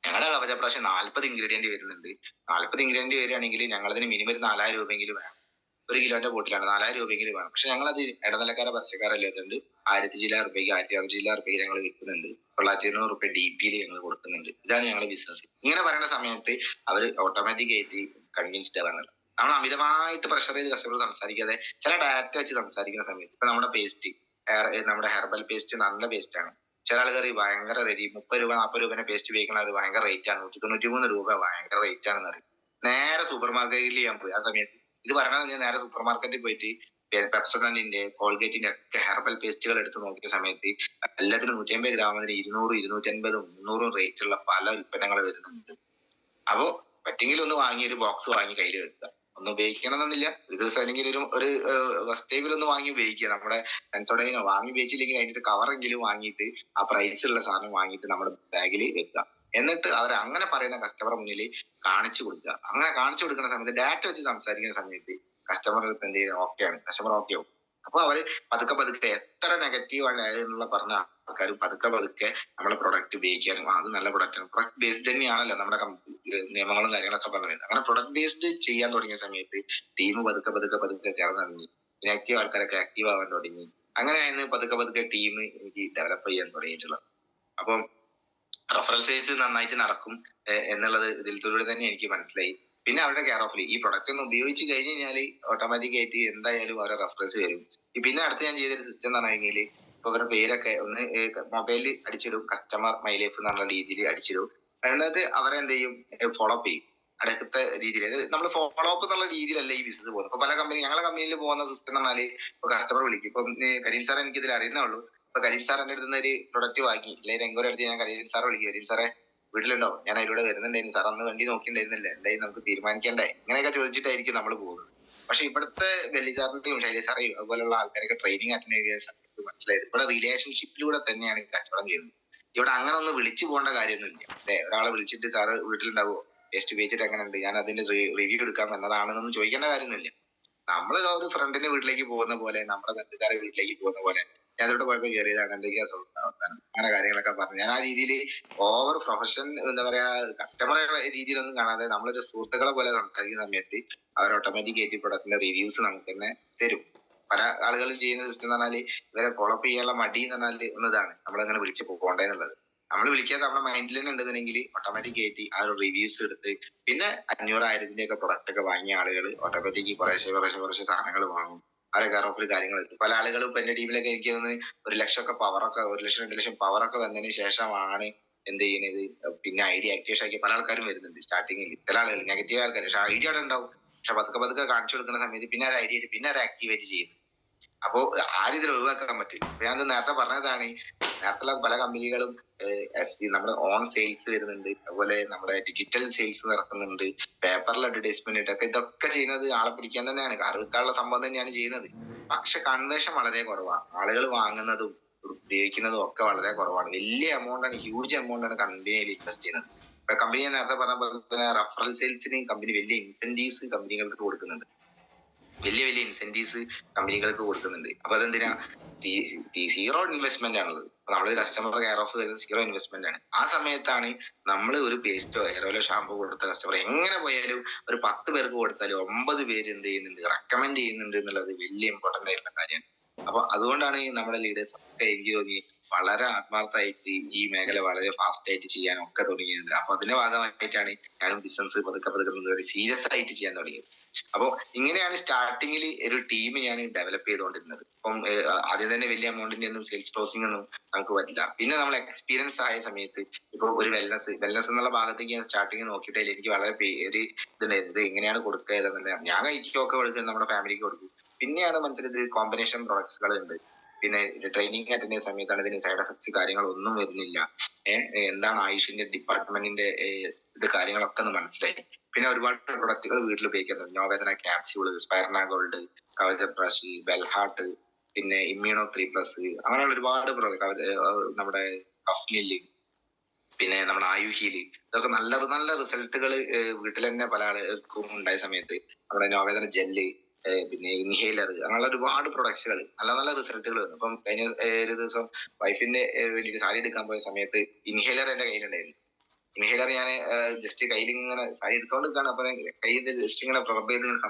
ഞങ്ങളുടെ കവചപ്രാവശ്യം 40 ഇൻഗ്രീഡിയന്റ് വരുന്നുണ്ട്. 40 ഇൻഗ്രീഡിയന്റ് വരികയാണെങ്കിൽ ഞങ്ങളതിന് മിനിമം ഒരു 4000 രൂപയെങ്കിലും വേണം. 1 കിലോന്റെ ബോട്ടിലാണ് 4000 രൂപയെങ്കിലും വേണം. പക്ഷെ ഞങ്ങളത് ഇടനിലക്കാരെ പരസ്യക്കാരല്ലാത്തതുകൊണ്ട് 1000 ചില റുപ്യക്ക് 1600 ചില റുപ്യക്ക് ഞങ്ങൾ വിൽക്കുന്നുണ്ട്. 900 റുപ്യ DP-യിൽ ഞങ്ങൾ കൊടുക്കുന്നുണ്ട്. ഇതാണ് ഞങ്ങളുടെ ബിസിനസ്. ഇങ്ങനെ പറയുന്ന സമയത്ത് അവർ ഓട്ടോമാറ്റിക് ആയിട്ട് കൺവിൻസ്ഡ് ആവാണ്. നമ്മൾ അമിതമായിട്ട് പ്രഷർ ചെയ്ത് കസ്റ്റമർ സംസാരിക്കാതെ ചില ഡയറക്റ്റ് വെച്ച് സംസാരിക്കുന്ന സമയത്ത് ഇപ്പൊ നമ്മുടെ പേസ്റ്റ്, നമ്മുടെ ഹെർബൽ പേസ്റ്റ് നല്ല പേസ്റ്റ് ആണ്. ചില ആൾക്കാർ ഭയങ്കര റെഡി 30 രൂപ 40 രൂപേന്റെ പേസ്റ്റ് ഉപയോഗിക്കണം, അത് ഭയങ്കര റേറ്റ് ആണ്, 193 രൂപ ഭയങ്കര റേറ്റ് ആണെന്ന് പറയും. നേരെ സൂപ്പർ മാർക്കറ്റിൽ ഞാൻ പോയി. ആ സമയത്ത് ഇത് പറഞ്ഞാൽ ഞാൻ നേരെ സൂപ്പർ മാർക്കറ്റിൽ പോയിട്ട് പെപ്സോഡന്റിന്റെ കോൾഗേറ്റിന്റെ ഒക്കെ ഹെർബൽ പേസ്റ്റുകൾ എടുത്ത് നോക്കിയ സമയത്ത് എല്ലാത്തിനും 150 ഗ്രാമിന് 200, 250, 300 റേറ്റ് ഉള്ള പല ഉൽപ്പന്നങ്ങൾ വരുന്നുണ്ട്. അപ്പോ പറ്റെങ്കിൽ ഒന്ന് വാങ്ങി ഒരു ബോക്സ് വാങ്ങി കയ്യിൽ വെക്കുക. ഒന്നും ഉപയോഗിക്കണമെന്നില്ല, ഒരു ദിവസം അല്ലെങ്കിൽ ഒരു ഫസ്റ്റ് ടൈമിൽ ഒന്ന് വാങ്ങി ഉപയോഗിക്കുക. നമ്മുടെ ഫ്രണ്ട്സോടെ വാങ്ങി ഉപയോഗിച്ചില്ലെങ്കിൽ അതിന്റെ കവറെങ്കിലും വാങ്ങിയിട്ട് ആ പ്രൈസ് ഉള്ള സാധനം വാങ്ങിയിട്ട് നമ്മുടെ ബാഗിൽ വെക്കുക. എന്നിട്ട് അവർ അങ്ങനെ പറയുന്ന കസ്റ്റമർ മുന്നിൽ കാണിച്ചു കൊടുക്കുക. അങ്ങനെ കാണിച്ചു കൊടുക്കുന്ന സമയത്ത് ഡാറ്റ വെച്ച് സംസാരിക്കുന്ന സമയത്ത് കസ്റ്റമർ എന്ത് ചെയ്യുക ഓക്കെയാണ്, കസ്റ്റമർ ഓക്കെ ആവും. അപ്പൊ അവര് പതുക്കെ എത്ര നെഗറ്റീവ് ആണ് എന്നുള്ള പറഞ്ഞ ആൾക്കാരും പതുക്കെ നമ്മുടെ പ്രൊഡക്റ്റ് ഉപയോഗിക്കാനും അത് നല്ല പ്രൊഡക്റ്റ് ആണ്, പ്രൊഡക്റ്റ് ബേസ്ഡ് തന്നെയാണല്ലോ നമ്മുടെ നിയമങ്ങളും കാര്യങ്ങളൊക്കെ പറഞ്ഞത്. അങ്ങനെ പ്രൊഡക്റ്റ് ബേസ്ഡ് ചെയ്യാൻ തുടങ്ങിയ സമയത്ത് ടീം പതുക്കെ ചേർന്നിറങ്ങി, ഇനാക്റ്റീവ് ആൾക്കാരൊക്കെ ആക്റ്റീവ് ആവാൻ തുടങ്ങി. അങ്ങനെയാണ് പതുക്കെ ടീം എനിക്ക് ഡെവലപ്പ് ചെയ്യാൻ തുടങ്ങിയിട്ടുള്ളത്. അപ്പം റഫറൽ സെയിൽസ് നന്നായിട്ട് നടക്കും എന്നുള്ളത് ഇതിലൂടെ തന്നെ എനിക്ക് മനസ്സിലായി. പിന്നെ അവരുടെ കെയർ ഓഫിൽ ഈ പ്രൊഡക്റ്റ് ഒന്ന് ഉപയോഗിച്ച് കഴിഞ്ഞ് കഴിഞ്ഞാൽ ഓട്ടോമാറ്റിക് ആയിട്ട് എന്തായാലും അവരുടെ റഫറൻസ് വരും. പിന്നെ അടുത്ത് ഞാൻ ചെയ്തൊരു സിസ്റ്റം എന്ന് പറഞ്ഞു കഴിഞ്ഞാൽ ഇപ്പൊ അവരുടെ പേരൊക്കെ ഒന്ന് മൊബൈലിൽ അടിച്ചിടും, കസ്റ്റമർ മൈ ലൈഫ് എന്നുള്ള രീതിയിൽ അടിച്ചിടും. എന്നിട്ട് അവരെ എന്ത് ചെയ്യും, ഫോളോ അപ്പ് ചെയ്യും അടുത്ത രീതിയിൽ. നമ്മൾ ഫോളോ അപ്പ് എന്നുള്ള രീതിയിലല്ല ഈ ബിസിനസ് പോകുന്നത്. ഇപ്പൊ പല കമ്പനി ഞങ്ങളുടെ കമ്പനിയിൽ പോകുന്ന സിസ്റ്റം എന്ന് പറഞ്ഞാൽ ഇപ്പൊ കസ്റ്റമർ വിളിക്കും. ഇപ്പൊ കരീം സാർ എനിക്ക് ഇതിൽ അറിയുന്നേ ഉള്ളൂ. ഇപ്പൊ കരീം സാർ എന്റെ അടുത്ത് ഒരു പ്രൊഡക്റ്റ് വാങ്ങി അല്ലെങ്കിൽ എങ്കോരെ അടുത്ത് ഞാൻ കരീം സാറെ വിളിക്കും, കരീം സാറെ വീട്ടിലുണ്ടോ, ഞാൻ അതിലൂടെ വരുന്നുണ്ടായിരുന്നു സാർ, അന്ന് വണ്ടി നോക്കിയിട്ടുണ്ടായിരുന്നില്ല, എന്തായാലും നമുക്ക് തീരുമാനിക്കണ്ടേ, ഇങ്ങനെയൊക്കെ ചോദിച്ചിട്ടായിരിക്കും നമ്മൾ പോകുന്നത്. പക്ഷെ ഇവിടുത്തെ വെല്ലി സാറിന്റെയും ശൈലി സാറേയും അതുപോലുള്ള ആൾക്കാരൊക്കെ ട്രെയിനിങ് അറ്റൻഡ് ചെയ്ത സമയത്ത് മനസ്സിലായത് ഇവിടെ റിലേഷൻഷിപ്പിലൂടെ തന്നെയാണ് കച്ചവടം ചെയ്യുന്നത്. ഇവിടെ അങ്ങനെ ഒന്ന് വിളിച്ചു പോകേണ്ട കാര്യമൊന്നുമില്ല. അല്ലെ, ഒരാളെ വിളിച്ചിട്ട് സാറ് വീട്ടിലുണ്ടാവോ, ടേസ്റ്റ് ഉപയോഗിച്ചിട്ട് എങ്ങനെ ഉണ്ട്, ഞാൻ അതിന്റെ റിവ്യൂ എടുക്കാൻ വന്നതാണെന്നൊന്നും ചോദിക്കേണ്ട കാര്യമൊന്നുമില്ല. നമ്മൾ ഒരു ഫ്രണ്ടിന്റെ വീട്ടിലേക്ക് പോകുന്ന പോലെ, നമ്മുടെ ബന്ധുക്കാരുടെ വീട്ടിലേക്ക് പോകുന്ന പോലെ, ഞാൻ ഇവിടെ പോയപ്പോ കയറിയതാണ്, എന്തൊക്കെയാ അങ്ങനെ കാര്യങ്ങളൊക്കെ പറഞ്ഞു. ഞാൻ ആ രീതിയിൽ ഓവർ പ്രൊഫഷൻ എന്താ പറയാ കസ്റ്റമർ രീതിയിലൊന്നും കാണാതെ നമ്മളൊരു സുഹൃത്തുക്കളെ പോലെ സംസാരിക്കുന്ന സമയത്ത് അവർ ഓട്ടോമാറ്റിക് ആയിട്ട് പ്രൊഡക്റ്റിന്റെ റിവ്യൂസ് നമുക്ക് തന്നെ തരും. പല ആളുകളും ചെയ്യുന്ന സിസ്റ്റം എന്ന് പറഞ്ഞാൽ ഇവരെ ഫോളോ അപ്പ് ചെയ്യാനുള്ള മടി എന്ന് പറഞ്ഞാൽ എന്നതാണ് നമ്മളങ്ങനെ വിളിച്ച് പോകേണ്ടതെന്നുള്ളത്. നമ്മൾ വിളിക്കാതെ നമ്മുടെ മൈൻഡിൽ തന്നെ ഉണ്ടെന്നുണ്ടെങ്കിൽ ഓട്ടോമാറ്റിക് ആയിട്ട് ആ ഒരു റിവ്യൂസ് എടുത്ത് പിന്നെ 500-1000 ഒക്കെ പ്രൊഡക്റ്റ് ഒക്കെ വാങ്ങിയ ആളുകൾ ഓട്ടോമാറ്റിക് കുറേശ്ശെ സാധനങ്ങൾ വാങ്ങും. അവരെ കെയർ കാര്യങ്ങൾ എടുക്കും. പല ആളുകളും ഇപ്പൊ എന്റെ ടീമിലൊക്കെ എനിക്ക് തോന്നുന്നത് 1,00,000 പവറൊക്കെ 1,00,000-2,00,000 പവറൊക്കെ വന്നതിന് ശേഷമാണ് എന്ത് ചെയ്യുന്നത് പിന്നെ ഐഡിയ ആക്ടിവേഷൻ ആക്കി പല ആൾക്കാരും വരുന്നുണ്ട്. സ്റ്റാർട്ടിങ്ങിൽ ചില ആളുകൾ നെഗറ്റീവ് ആൾക്കാർ, പക്ഷെ ഐഡിയ അവിടെ ഉണ്ടാവും. പക്ഷെ പതുക്കെ കാണിച്ചു കൊടുക്കുന്ന സമയത്ത് പിന്നെ ഒരു ഐഡിയ പിന്നെ അത് ആക്ടിവേറ്റ് ചെയ്യും. അപ്പോ ആരും ഇതിൽ ഒഴിവാക്കാൻ പറ്റില്ല. ഞാൻ നേരത്തെ പറഞ്ഞതാണ്, നേരത്തെ പല കമ്പനികളും നമ്മുടെ ഓൺ സെയിൽസ് വരുന്നുണ്ട്, അതുപോലെ നമ്മുടെ ഡിജിറ്റൽ സെയിൽസ് നടക്കുന്നുണ്ട്, പേപ്പറിൽ അഡ്വർടൈസ്മെന്റ് ഇട്ടൊക്കെ ഇതൊക്കെ ചെയ്യുന്നത് ആളെ പിടിക്കാൻ തന്നെയാണ്, കാർ വിൽക്കാനുള്ള സംഭവം തന്നെയാണ് ചെയ്യുന്നത്. പക്ഷെ കൺവേർഷൻ വളരെ കുറവാണ്. ആളുകൾ വാങ്ങുന്നതും ഉപയോഗിക്കുന്നതും ഒക്കെ വളരെ കുറവാണ്. വലിയ എമൗണ്ട് ആണ്, ഹ്യൂജ് എമൗണ്ട് ആണ് കമ്പനിയിൽ ഇൻവെസ്റ്റ് ചെയ്യുന്നത്. ഇപ്പൊ കമ്പനി നേരത്തെ പറഞ്ഞ പോലെ തന്നെ റഫറൽ സെയിൽസിന് കമ്പനി വലിയ ഇൻസെന്റീവ്സ് കമ്പനികൾക്ക് കൊടുക്കുന്നുണ്ട്. വലിയ വലിയ ഇൻസെന്റീവ്സ് കമ്പനികൾക്ക് കൊടുക്കുന്നുണ്ട്. അപ്പൊ അതെന്തിനാ? സീറോ ഇൻവെസ്റ്റ്മെന്റ് ആണുള്ളത്. നമ്മൾ കസ്റ്റമർ കെയർ ഓഫ് വരുന്നത് സീറോ ഇൻവെസ്റ്റ്മെന്റ് ആണ്. ആ സമയത്താണ് നമ്മൾ ഒരു പേസ്റ്റോ ഹെയർ ഓയിലോ ഷാമ്പോ കൊടുത്ത കസ്റ്റമർ എങ്ങനെ പോയാലും ഒരു 10 പേർക്ക് കൊടുത്താലും 9 പേര് എന്ത് ചെയ്യുന്നുണ്ട്, റെക്കമെൻഡ് ചെയ്യുന്നുണ്ട് എന്നുള്ളത് വലിയ ഇമ്പോർട്ടന്റ് ആയിട്ടുള്ള കാര്യമാണ്. അപ്പൊ അതുകൊണ്ടാണ് നമ്മുടെ ലീഡേഴ്സ് ഒക്കെ എനിക്ക് തോന്നി വളരെ ആത്മാർത്ഥമായിട്ട് ഈ മേഖല വളരെ ഫാസ്റ്റ് ആയിട്ട് ചെയ്യാനൊക്കെ തുടങ്ങിയത്. അപ്പൊ അതിന്റെ ഭാഗമായിട്ടാണ് ഞാനും ബിസിനസ് പതുക്കെ പതുക്കെ സീരിയസ് ആയിട്ട് ചെയ്യാൻ തുടങ്ങിയത്. അപ്പോൾ ഇങ്ങനെയാണ് സ്റ്റാർട്ടിങ്ങിൽ ഒരു ടീം ഞാൻ ഡെവലപ്പ് ചെയ്തുകൊണ്ടിരുന്നത്. അപ്പം ആദ്യം തന്നെ വലിയ എമൗണ്ടിന്റെ ഒന്നും സെയിൽസ് ക്ലോസിംഗ് ഒന്നും നമുക്ക് പറ്റില്ല. പിന്നെ നമ്മൾ എക്സ്പീരിയൻസ് ആയ സമയത്ത് ഇപ്പൊ ഒരു വെൽനസ് എന്നുള്ള ഭാഗത്തേക്ക് ഞാൻ സ്റ്റാർട്ടിങ് നോക്കിയിട്ടില്ല. എനിക്ക് വളരെ ഒരു ഇതുണ്ടായിരുന്നു, ഇത് എങ്ങനെയാണ് കൊടുക്കുക എന്നല്ല. ഞാൻ കഴിക്കുകയൊക്കെ കൊടുക്കും, നമ്മുടെ ഫാമിലിക്ക് കൊടുക്കും. പിന്നെയാണ് മനസ്സിലായത് കോമ്പിനേഷൻ പ്രൊഡക്ട്സുകൾ ഉണ്ട്. പിന്നെ ട്രെയിനിങ് അറ്റൻഡ് ചെയ്യുന്ന സമയത്താണ് ഇതിന് സൈഡ് എഫക്ട്സ് കാര്യങ്ങളൊന്നും വരുന്നില്ല. എന്താണ് ആയുഷിന്റെ ഡിപ്പാർട്ട്മെന്റിന്റെ ഇത് കാര്യങ്ങളൊക്കെ ഒന്ന് മനസ്സിലായി. പിന്നെ ഒരുപാട് പ്രൊഡക്റ്റുകൾ വീട്ടിൽ ഉപയോഗിക്കുന്നത്, നോവേദന ക്യാപ്സ്യൂള്, സ്പൈർന ഗോൾഡ്, കവച ബ്രഷ്, ബെൽഹാർട്ട്, പിന്നെ ഇമ്മ്യൂണോ 3+, അങ്ങനെയുള്ള ഒരുപാട് പ്രോഡക്റ്റ്, നമ്മുടെ കഫ്നില്, പിന്നെ നമ്മുടെ ആയുഹീല്, ഇതൊക്കെ നല്ല നല്ല റിസൾട്ടുകൾ വീട്ടിൽ തന്നെ പല ആളുകൾക്കും ഉണ്ടായ സമയത്ത് നമ്മുടെ നോവേദന ജെല്ല്, പിന്നെ ഇൻഹേലർ, അങ്ങനെയുള്ള ഒരുപാട് പ്രൊഡക്ട്സുകൾ നല്ല നല്ല റിസൾട്ടുകൾ വന്നു. അപ്പം കഴിഞ്ഞ ഒരു ദിവസം വൈഫിന്റെ വേണ്ടിയിട്ട് സാരി എടുക്കാൻ പോയ സമയത്ത് ഇൻഹേലർ എന്റെ കയ്യിലുണ്ടായിരുന്നു. ഇൻഹേലർ ഞാൻ ജസ്റ്റ് കയ്യിൽ ഇങ്ങനെ സാരി എടുത്തോണ്ടിരിക്കാണ്. അപ്പൊ കയ്യിൽ ജസ്റ്റ് ഇങ്ങനെ പ്രൊബ് ചെയ്ത്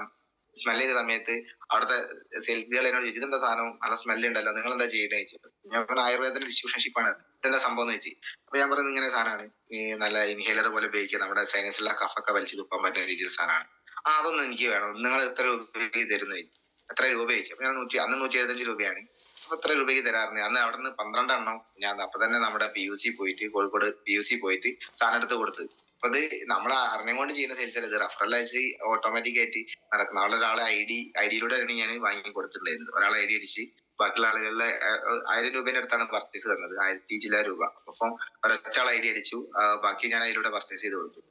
സ്മെല് ചെയ്ത സമയത്ത് അവിടുത്തെ സെയിൽസുകൾ എന്നോട് ഇതെന്താ സാധനം, നല്ല സ്മെല്ല് ഉണ്ടല്ലോ, നിങ്ങൾ എന്താ ചെയ്യേണ്ടത് ചോദിച്ചത്. ഞാൻ ആയുർവേദത്തിന്റെ ഡിസ്ട്രിബ്യൂഷൻഷിപ്പാണ്, ഇതെന്താ സംഭവം എന്ന് വെച്ച്. അപ്പൊ ഞാൻ പറയുന്നത് ഇങ്ങനെ സാധനമാണ്, ഈ നല്ല ഇൻഹേലർ പോലെ ഉപയോഗിക്കുക, നമ്മുടെ സൈനസിലുള്ള കഫൊക്കെ വലിച്ചു തുപ്പാൻ പറ്റുന്ന രീതിയിൽ സാധനമാണ്. അതൊന്നും എനിക്ക് വേണം, നിങ്ങൾ എത്ര രൂപയ്ക്ക് തരുന്ന, എത്ര രൂപ ചോദിച്ചു. അപ്പൊ ഞാൻ അന്ന് 175 രൂപയാണ്. അപ്പൊ എത്ര രൂപയ്ക്ക് തരാറുണ്ട്. അന്ന് അവിടെ നിന്ന് 12 എണ്ണം ഞാൻ അപ്പൊ തന്നെ നമ്മുടെ PUC പോയിട്ട്, കോഴിക്കോട് PUC പോയിട്ട് സാധനം എടുത്ത് കൊടുത്ത്. അപ്പൊ അത് നമ്മൾ അറിഞ്ഞുകൊണ്ട് ചെയ്യുന്ന സെയിൽസ് അല്ല, ഇത് റഫറൽ അയച്ച് ഓട്ടോമാറ്റിക് ആയിട്ട് നടക്കുന്ന. ഒരാളെ ഐഡിയിലൂടെയാണ് ഞാൻ വാങ്ങി കൊടുത്തിട്ടുണ്ടായിരുന്നത്. ഒരാളെ ID അടിച്ച് ബാക്കിയുള്ള ആളുകളിലെ 1000 രൂപേന്റെ അടുത്താണ് പർച്ചേസ് തന്നത്, 1000 ചില രൂപ. അപ്പം ഒരൊറ്റാൾ ID അടിച്ചു, ബാക്കി ഞാൻ അതിലൂടെ പർച്ചേസ് ചെയ്ത് കൊടുത്തു.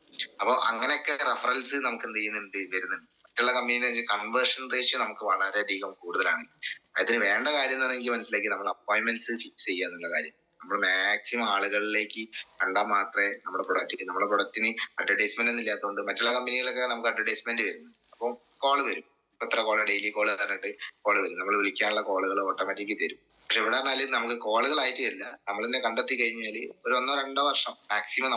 അപ്പൊ അങ്ങനെയൊക്കെ റഫറൽസ് നമുക്ക് എന്ത് ചെയ്യുന്നുണ്ട്, വരുന്നുണ്ട്. മറ്റുള്ള കമ്പനിയുടെ കൺവേർഷൻ റേഷ്യോ നമുക്ക് വളരെയധികം കൂടുതലാണ്. അതിന് വേണ്ട കാര്യം എന്ന് എനിക്ക് മനസ്സിലാക്കി, നമ്മൾ അപ്പോയിന്റ്മെന്റ്സ് ഫിക്സ് ചെയ്യുക എന്നുള്ള കാര്യം. നമ്മൾ മാക്സിമം ആളുകളിലേക്ക് കണ്ടാൽ മാത്രമേ നമ്മുടെ പ്രൊഡക്റ്റിന് അഡ്വർടൈസ്മെന്റ് ഒന്നും ഇല്ലാത്തതുകൊണ്ട് മറ്റുള്ള കമ്പനികളൊക്കെ നമുക്ക് അഡ്വർടൈസ്മെന്റ് വരുന്നു. അപ്പം കോള് വരും, എത്ര കോള്, ഡെയിലി കോള് പറഞ്ഞിട്ട് കോള് വരും. നമ്മൾ വിളിക്കാനുള്ള കോളുകൾ ഓട്ടോമാറ്റിക്കലി തരും. പക്ഷെ ഇവിടെ പറഞ്ഞാല് നമുക്ക് കോളുകളായിട്ട് വരില്ല. നമ്മൾ തന്നെ കണ്ടെത്തി കഴിഞ്ഞാൽ ഒരു 1-2 വർഷം മാക്സിമം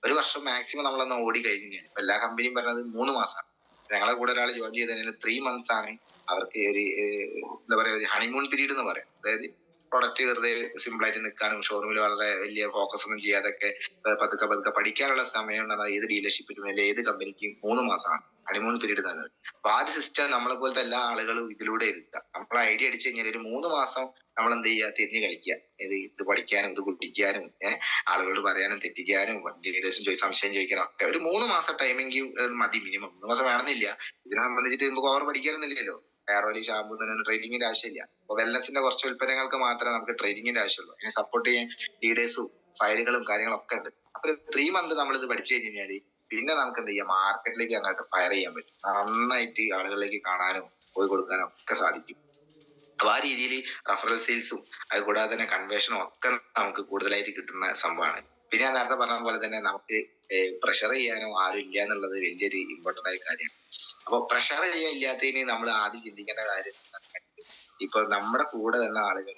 ഒരു വർഷം മാക്സിമം നമ്മളൊന്ന് ഓടി കഴിഞ്ഞാൽ, എല്ലാ കമ്പനിയും പറഞ്ഞത് 3 മാസമാണ്. ഞങ്ങളെ കൂടെ ഒരാൾ ജോയിൻ ചെയ്തതിന് 3 months ആണ് അവർക്ക് ഒരു എന്താ പറയാ, ഒരു ഹണിമൂൺ പീരീഡ് എന്ന് പറയാം. അതായത് പ്രൊഡക്റ്റ് വെറുതെ സിമ്പിൾ ആയിട്ട് നിൽക്കാനും ഷോറൂമിൽ വളരെ വലിയ ഫോക്കസ് ഒന്നും ചെയ്യാതൊക്കെ പതുക്കെ പതുക്കെ പഠിക്കാനുള്ള സമയം ഉണ്ടാകുന്ന ഏത് ഡീലർഷിപ്പിനും അല്ലെങ്കിൽ ഏത് കമ്പനിക്കും 3 മാസമാണ് ഹണിമൂൺ പീരീഡ് തന്നെ. അപ്പൊ ആ ഒരു സിസ്റ്റം നമ്മളെ പോലത്തെ എല്ലാ ആളുകളും ഇതിലൂടെ എടുക്കുക. നമ്മൾ ID അടിച്ചു കഴിഞ്ഞാൽ ഒരു 3 മാസം നമ്മൾ എന്ത് ചെയ്യുക, തിരിഞ്ഞു കളിക്കുക. ഇത് പഠിക്കാനും ഇത് കുടിക്കാനും ആളുകളോട് പറയാനും തെറ്റിക്കാനും ഡീലേഴ്സും സംശയം ചോദിക്കാനും ഒക്കെ ഒരു 3 മാസം ടൈമെങ്കിൽ മതി മിനിമം. 3 മാസം വേണമെന്നില്ല. ഇതിനെ സംബന്ധിച്ചിട്ട് നമുക്ക് ഓവർ പഠിക്കാനൊന്നുമില്ലല്ലോ. ഹെയർ ഓയിൽ, ഷാമ്പൂ തന്നെ ട്രെയിനിങ്ങിന്റെ ആവശ്യമില്ല. അപ്പൊ വെൽനസിന്റെ കുറച്ച് ഉൽപ്പന്നങ്ങൾക്ക് മാത്രമേ നമുക്ക് ട്രെയിനിങ്ങിന്റെ ആവശ്യമുള്ളൂ. അതിനെ സപ്പോർട്ട് ചെയ്യാൻ ലീഡേഴ്സും ഫയലുകളും കാര്യങ്ങളൊക്കെ ഉണ്ട്. അപ്പൊ 3 months നമ്മൾ ഇത് പഠിച്ചു കഴിഞ്ഞാൽ പിന്നെ നമുക്ക് എന്ത് ചെയ്യാം, മാർക്കറ്റിലേക്ക് അങ്ങോട്ട് ഫയർ ചെയ്യാൻ പറ്റും. നന്നായിട്ട് ആളുകളിലേക്ക് കാണാനും പോയി കൊടുക്കാനും ഒക്കെ സാധിക്കും. അപ്പൊ ആ രീതിയിൽ റഫറൽ സെയിൽസും അത് കൂടാതെ തന്നെ കൺവേർഷനും ഒക്കെ നമുക്ക് കൂടുതലായിട്ട് കിട്ടുന്ന സംഭവമാണ്. പിന്നെ ഞാൻ നേരത്തെ പറഞ്ഞ പോലെ തന്നെ നമുക്ക് പ്രഷർ ചെയ്യാനോ ആരും ഇല്ല എന്നുള്ളത് വലിയൊരു ഇമ്പോർട്ടന്റ് ആയ കാര്യമാണ്. അപ്പൊ പ്രഷർ ചെയ്യാൻ ഇല്ലാത്തതിന് നമ്മൾ ആദ്യം ചിന്തിക്കേണ്ട കാര്യം, ഇപ്പൊ നമ്മുടെ കൂടെ തന്നെ ആളുകൾ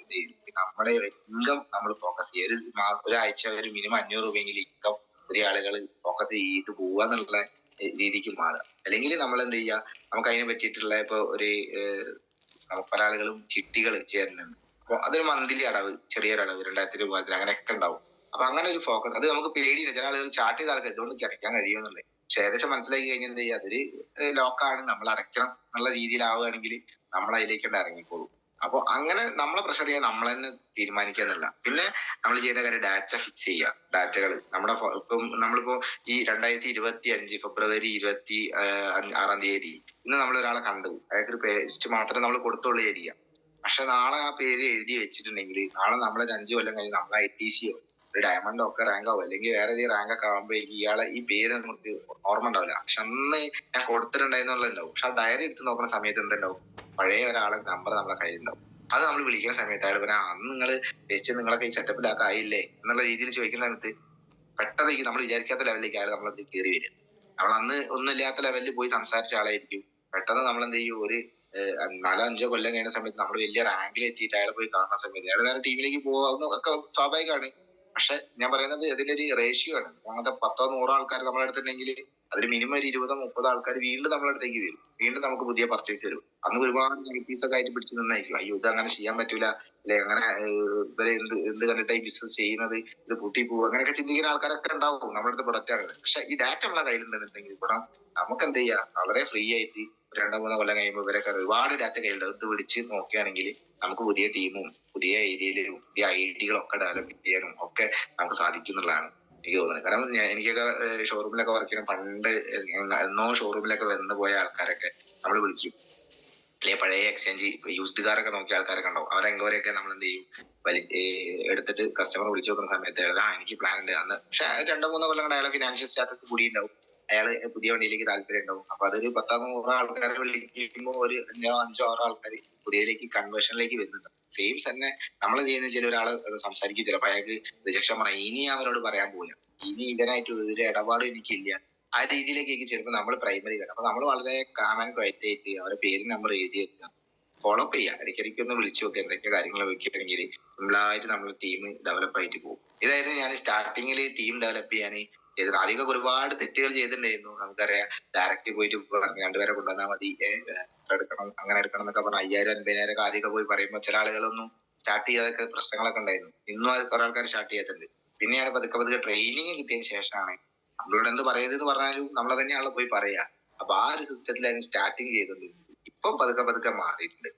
നമ്മുടെ ഇൻകം നമ്മൾ ഫോക്കസ് ചെയ്യുക. ഒരാഴ്ച ഒരു മിനിമം 500 രൂപയെങ്കിലും ഇൻകം ഒരേ ആളുകൾ ഫോക്കസ് ചെയ്ത് പോവുക എന്നുള്ള രീതിക്ക് മാറുക. അല്ലെങ്കിൽ നമ്മൾ എന്ത് ചെയ്യുക, നമുക്ക് അതിനെ പറ്റിയിട്ടുള്ള ഇപ്പൊ ഒരു പല ആളുകളും ചിട്ടികൾ ചേരുന്നുണ്ട്. അപ്പൊ അതൊരു മന്ത്ലി അടവ്, ചെറിയൊരു അടവ് 2000 രൂപ അങ്ങനെയൊക്കെ ഉണ്ടാവും. അപ്പൊ അങ്ങനെ ഒരു ഫോക്കസ്, അത് നമുക്ക് പേടിയില്ല. ചില ആളുകൾ ചാർട്ട് ചെയ്ത ആൾക്കാർ ഇതുകൊണ്ട് അടയ്ക്കാൻ കഴിയുമെന്നുള്ളത്. പക്ഷെ ഏകദേശം മനസ്സിലാക്കി കഴിഞ്ഞാൽ എന്ത് ചെയ്യുക, അതൊരു ലോക്കാണ്, നമ്മൾ അടയ്ക്കണം എന്നുള്ള രീതിയിലാവുകയാണെങ്കിൽ നമ്മൾ അതിലേക്ക് ഇറങ്ങിക്കോളും. അപ്പൊ അങ്ങനെ നമ്മളെ പ്രഷർ ചെയ്യാൻ നമ്മൾ തന്നെ തീരുമാനിക്കാന്നല്ല. പിന്നെ നമ്മൾ ചെയ്യേണ്ട കാര്യം ഡാറ്റ ഫിക്സ് ചെയ്യുക. ഡാറ്റകൾ നമ്മളിപ്പോ ഈ 2025 ഫെബ്രുവരി 26 ഇന്ന് നമ്മൾ ഒരാളെ കണ്ടു, അയാൾക്ക് ഒരു പേസ്റ്റ് മാത്രമേ നമ്മൾ കൊടുത്തുള്ളൂ വിചാരിക്കുക. പക്ഷെ നാളെ ആ പേര് എഴുതി വെച്ചിട്ടുണ്ടെങ്കിൽ നാളെ നമ്മളൊരു 5 കൊല്ലം കഴിഞ്ഞ് നമ്മളെ ITCയോ ഒരു ഡയമണ്ടോ ഒക്കെ റാങ്ക് ആവും, അല്ലെങ്കിൽ വേറെ ഏതെങ്കിലും റാങ്ക് ഒക്കെ ആകുമ്പോഴേക്കും ഇയാളെ ഈ പേര് നമുക്ക് ഓർമ്മ ഉണ്ടാവില്ല. പക്ഷെ അന്ന് ഞാൻ കൊടുത്തിട്ടുണ്ടായിരുന്നുള്ളതുണ്ടാവും. പക്ഷെ ആ ഡയറി എടുത്ത് നോക്കുന്ന സമയത്ത് എന്തുണ്ടാവും, പഴയ ഒരാളെ നമ്പർ നമ്മളെ കയ്യിലുണ്ടാവും. അത് നമ്മൾ വിളിക്കുന്ന സമയത്ത് അയാൾ പറയാം, അന്ന് നിങ്ങൾ പേസ്റ്റ് നിങ്ങളൊക്കെ ഈ സെറ്റപ്പിലൊക്കെ ആയില്ലേ എന്നുള്ള രീതിയിൽ ചോദിക്കുന്ന സമയത്ത് പെട്ടെന്ന് നമ്മൾ വിചാരിക്കാത്ത ലെവലിലേക്ക് അയാൾ നമ്മളത് കയറി വരും. നമ്മൾ അന്ന് ഒന്നുമില്ലാത്ത ലെവലിൽ പോയി സംസാരിച്ച ആളായിരിക്കും. പെട്ടെന്ന് നമ്മൾ എന്ത് ചെയ്യും, ഒരു നാലോ അഞ്ചോ കൊല്ലം കഴിയുന്ന സമയത്ത് നമ്മൾ വലിയ റാങ്കിൽ എത്തിയിട്ട് അയാളെ പോയി കാണുന്ന സമയത്ത് അയാൾ വേറെ ടീമിലേക്ക് പോകുന്ന ഒക്കെ സ്വാഭാവികമാണ്. പക്ഷെ ഞാൻ പറയുന്നത് ഇതിലൊരു റേഷ്യോ ആണ്. അങ്ങനത്തെ 10-100 ആൾക്കാർ നമ്മുടെ അടുത്തുണ്ടെങ്കിൽ അതിൽ മിനിമം ഒരു 20-30 ആൾക്കാർ വീണ്ടും നമ്മുടെ അടുത്തേക്ക് വരും. വീണ്ടും നമുക്ക് പുതിയ പർച്ചേസ് വരും. അന്ന് ഒരുപാട് നെഗറ്റീവ്സ് ഒക്കെ ആയിട്ട് പിടിച്ചു നിന്നായിരിക്കും, അയ്യോ ഇത് അങ്ങനെ ചെയ്യാൻ പറ്റൂല, അല്ലെ അങ്ങനെ ഇവരെ എന്ത് കണ്ടിട്ടായി ബിസിനസ് ചെയ്യുന്നത്, ഇത് പൂട്ടി പോകും, അങ്ങനെയൊക്കെ ചിന്തിക്കുന്ന ആൾക്കാരൊക്കെ ഉണ്ടാവും നമ്മുടെ അടുത്ത് പ്രൊഡക്റ്റ് ആണ്. പക്ഷെ ഈ ഡാറ്റ നമ്മളെ കയ്യിലുണ്ടെന്നുണ്ടെങ്കിൽ ഇവിടെ നമുക്ക് എന്ത് ചെയ്യാം, വളരെ ഫ്രീ ആയിട്ട് 2-3 കൊല്ലം കഴിയുമ്പോൾ ഇവരൊക്കെ ഒരുപാട് ഡാറ്റ കയ്യിലുണ്ട്. ഇത് പിടിച്ച് നോക്കുകയാണെങ്കിൽ നമുക്ക് പുതിയ ടീമും പുതിയ ഏരിയയിലും പുതിയ ഐഡിയകളൊക്കെ ഡെവലപ്പ് ചെയ്യാനും ഒക്കെ നമുക്ക് സാധിക്കും എന്നുള്ളതാണ് എനിക്ക് തോന്നുന്നത്. കാരണം എനിക്കൊക്കെ ഷോറൂമിലൊക്കെ വർക്ക് ചെയ്യണം, പണ്ട് എന്നോ ഷോറൂമിലൊക്കെ വന്നു പോയ ആൾക്കാരൊക്കെ നമ്മൾ വിളിക്കും, അല്ലെ പഴയ എക്സ്ചേഞ്ച് യൂസ്ഡ് കാറൊക്കെ നോക്കിയ ആൾക്കാരൊക്കെ ഉണ്ടാവും. അവരെ എൻക്വയറിയൊക്കെ നമ്മൾ എന്ത് ചെയ്യും, എടുത്തിട്ട് കസ്റ്റമർ വിളിച്ചു നോക്കുന്ന സമയത്ത് എനിക്ക് പ്ലാൻ ഉണ്ട് അന്ന്. പക്ഷെ 2-3 കൊല്ലം കൊണ്ട് അയാളെ ഫിനാൻഷ്യൽ സ്റ്റാറ്റസ് കൂടിയിട്ടുണ്ടാവും, അയാള് പുതിയ വണ്ടിയിലേക്ക് താല്പര്യം ഉണ്ടാവും. അപ്പൊ അതൊരു 10-100 ആൾക്കാരെ വിളിക്കുമ്പോൾ ഒരു 5-6 ആൾക്കാർ പുതിയതിലേക്ക് കൺവേർഷനിലേക്ക് വരുന്നുണ്ട്. സെയിം തന്നെ നമ്മൾ ചെയ്യുന്ന ചില ഒരാള് സംസാരിക്കും, ചിലപ്പോൾ അയാൾക്ക് റിജക്ഷൻ പറയാം, ഇനി അവരോട് പറയാൻ പോകില്ല, ഇനി ഇവനായിട്ട് ഒരു ഇടപാടും എനിക്കില്ല, ആ രീതിയിലേക്ക് ചിലപ്പോൾ നമ്മൾ പ്രൈമറി വരാം. അപ്പൊ നമ്മൾ വളരെ കാം ആൻഡ് ക്വയറ്റ് ആയിട്ട് അവരുടെ പേര് നമ്പർ എഴുതി വെക്കുക, ഫോളോ അപ്പ് ചെയ്യുക, ഇടയ്ക്കിടയ്ക്ക് ഒന്ന് വിളിച്ചു നോക്കുക, എന്തൊക്കെ കാര്യങ്ങൾ വെക്കുകയാണെങ്കിൽ സിമ്പിളായിട്ട് നമ്മൾ ടീം ഡെവലപ്പ് ആയിട്ട് പോകും. ഇതായിരുന്നു ഞാൻ സ്റ്റാർട്ടിങ്ങിൽ ടീം ഡെവലപ്പ് ചെയ്യാൻ ചെയ്തത്. ആദ്യമൊക്കെ ഒരുപാട് തെറ്റുകൾ ചെയ്തിട്ടുണ്ടായിരുന്നു. നമുക്കറിയാം, ഡയറക്റ്റ് പോയിട്ട് പറഞ്ഞു 2 പേരെ കൊണ്ടുവന്നാൽ മതി, എടുക്കണം അങ്ങനെ എടുക്കണം എന്നൊക്കെ പറഞ്ഞാൽ 5000-5000 ഒക്കെ ആദ്യമൊക്കെ പോയി പറയുമ്പോൾ ചില ആളുകളൊന്നും സ്റ്റാർട്ട് ചെയ്യാതൊക്കെ പ്രശ്നങ്ങളൊക്കെ ഉണ്ടായിരുന്നു. ഇന്നും അത് കുറെ ആൾക്കാർ സ്റ്റാർട്ട് ചെയ്തിട്ടുണ്ട്. പിന്നെയാണ് പതുക്കെ ട്രെയിനിങ് കിട്ടിയതിന് ശേഷമാണ് നമ്മളോട് എന്ത് പറയരുതെന്ന് പറഞ്ഞാലും നമ്മൾ തന്നെയാണല്ലോ പോയി പറയാ. അപ്പൊ ആ ഒരു സിസ്റ്റത്തിലായിരുന്നു സ്റ്റാർട്ടിങ് ചെയ്തോണ്ടിരുന്നത്. ഇപ്പൊ പതുക്കെ മാറിയിട്ടുണ്ട്.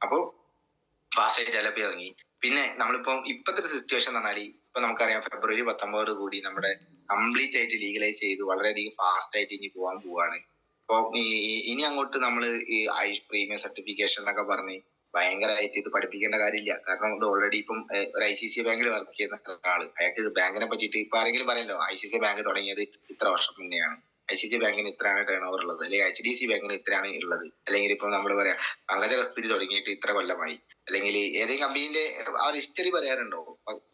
അപ്പൊ ഫാസ്റ്റ് ഡെവലപ്പ് തുടങ്ങി. പിന്നെ നമ്മളിപ്പം ഇപ്പോഴത്തെ സിറ്റുവേഷൻ എന്ന് പറഞ്ഞാൽ ഇപ്പൊ നമുക്കറിയാം, February 19 കൂടി നമ്മുടെ കംപ്ലീറ്റ് ആയിട്ട് ലീഗലൈസ് ചെയ്ത് വളരെയധികം ഫാസ്റ്റ് ആയിട്ട് ഇനി പോവാണ്. അപ്പൊ ഇനി അങ്ങോട്ട് നമ്മൾ ഈ ആയുഷ് പ്രീമിയം സർട്ടിഫിക്കേഷൻ എന്നൊക്കെ പറഞ്ഞ് ഭയങ്കരമായിട്ട് ഇത് പഠിപ്പിക്കേണ്ട കാര്യമില്ല. കാരണം ഇത് ഓൾറെഡി ഇപ്പം ഒരു ICICI ബാങ്കിൽ വർക്ക് ചെയ്യുന്ന ഒരാള്, അയാൾക്ക് ഇത് ബാങ്കിനെ പറ്റിയിട്ട് ഇപ്പൊ ആരെങ്കിലും പറയല്ലോ ICICI ബാങ്ക് തുടങ്ങിയത് ഇത്ര വർഷം മുന്നെയാണ്, ICICI ബാങ്കിന് ഇത്രയാണ് ടേൺ ഓവർ ഉള്ളത്, അല്ലെങ്കിൽ HDFC ബാങ്കിന് ഇത്രയാണ് ഉള്ളത്, അല്ലെങ്കിൽ ഇപ്പൊ നമ്മൾ പറയാം പങ്കജ കസ്തൂരി തുടങ്ങിയിട്ട് ഇത്ര കൊല്ലമായി, അല്ലെങ്കിൽ ഏതെങ്കിലും കമ്പനീന്റെ ആ ഒരു ഹിസ്റ്ററി പറയാറുണ്ടോ?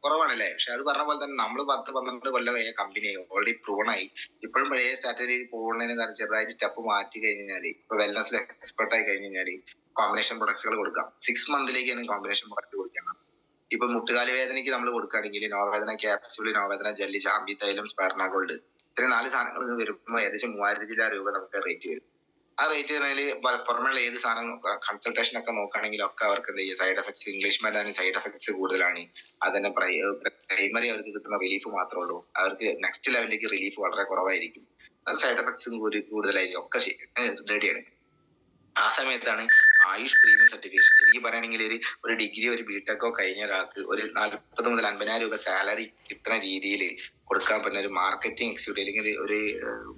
കുറവാണല്ലേ. പക്ഷെ അത് പറഞ്ഞ പോലെ തന്നെ നമ്മൾ 10-12 കൊല്ലം കമ്പനി ഓൾറെഡി പ്രൂവൺ ആയി. ഇപ്പോഴും പഴയ സ്ട്രാറ്റജി പോകുന്നതിന് കാരണം ചെറുതായിട്ട് സ്റ്റെപ്പ് മാറ്റി കഴിഞ്ഞാൽ ഇപ്പൊ വെൽനസിൽ എക്സ്പെർട്ട് ആയി കഴിഞ്ഞാൽ കോമ്പിനേഷൻ പ്രൊഡക്ട്സുകൾ കൊടുക്കാം. 6 മന്തിലേക്കാണ് കോമ്പിനേഷൻ പ്രൊഡക്റ്റ് കൊടുക്കുന്നത്. ഇപ്പൊ മുട്ടുകാല് വേദനയ്ക്ക് നമ്മൾ കൊടുക്കുകയാണെങ്കിൽ നോവേദന ക്യാപ്സ്യൂൾ, നോവേദന ജെല്ലി, ചാമ്പി തൈലം, സ്പെർണ ഗോൾഡ്, ഇത്രയും 4 സാധനങ്ങൾ വരുമ്പോൾ ഏകദേശം 3000 രൂപ നമുക്ക് റേറ്റ് വരും. ആ റേറ്റ് പുറമേയുള്ള ഏത് സാധനം കൺസൾട്ടേഷൻ ഒക്കെ നോക്കുകയാണെങ്കിലും ഒക്കെ അവർക്ക് എന്ത് ചെയ്യും, സൈഡ് എഫക്ട്സ്, ഇംഗ്ലീഷ് മരുന്നാണ് സൈഡ് എഫക്ട്സ് കൂടുതലാണ്. അതിന് പ്രൈമറി അവർക്ക് കിട്ടുന്ന റിലീഫ് മാത്രമേ ഉള്ളൂ, അവർക്ക് നെക്സ്റ്റ് ലെവലിലേക്ക് റിലീഫ് വളരെ കുറവായിരിക്കും, സൈഡ് എഫക്ട്സും കൂടുതലായിരിക്കും, ഒക്കെ റെഡിയാണ്. ആ സമയത്താണ് ആയുഷ് പ്രീമിയം സർട്ടിഫിക്കേഷൻ. ശരിക്കും പറയുകയാണെങ്കിൽ ഒരു ഡിഗ്രി ഒരു ബിടെക്കോ കഴിഞ്ഞ ഒരാൾക്ക് ഒരു 40,000 മുതൽ 50,000 രൂപ സാലറി കിട്ടുന്ന രീതിയിൽ കൊടുക്കാൻ പറ്റുന്ന ഒരു മാർക്കറ്റിംഗ് എക്സിക്യൂട്ടീവ് അല്ലെങ്കിൽ ഒരു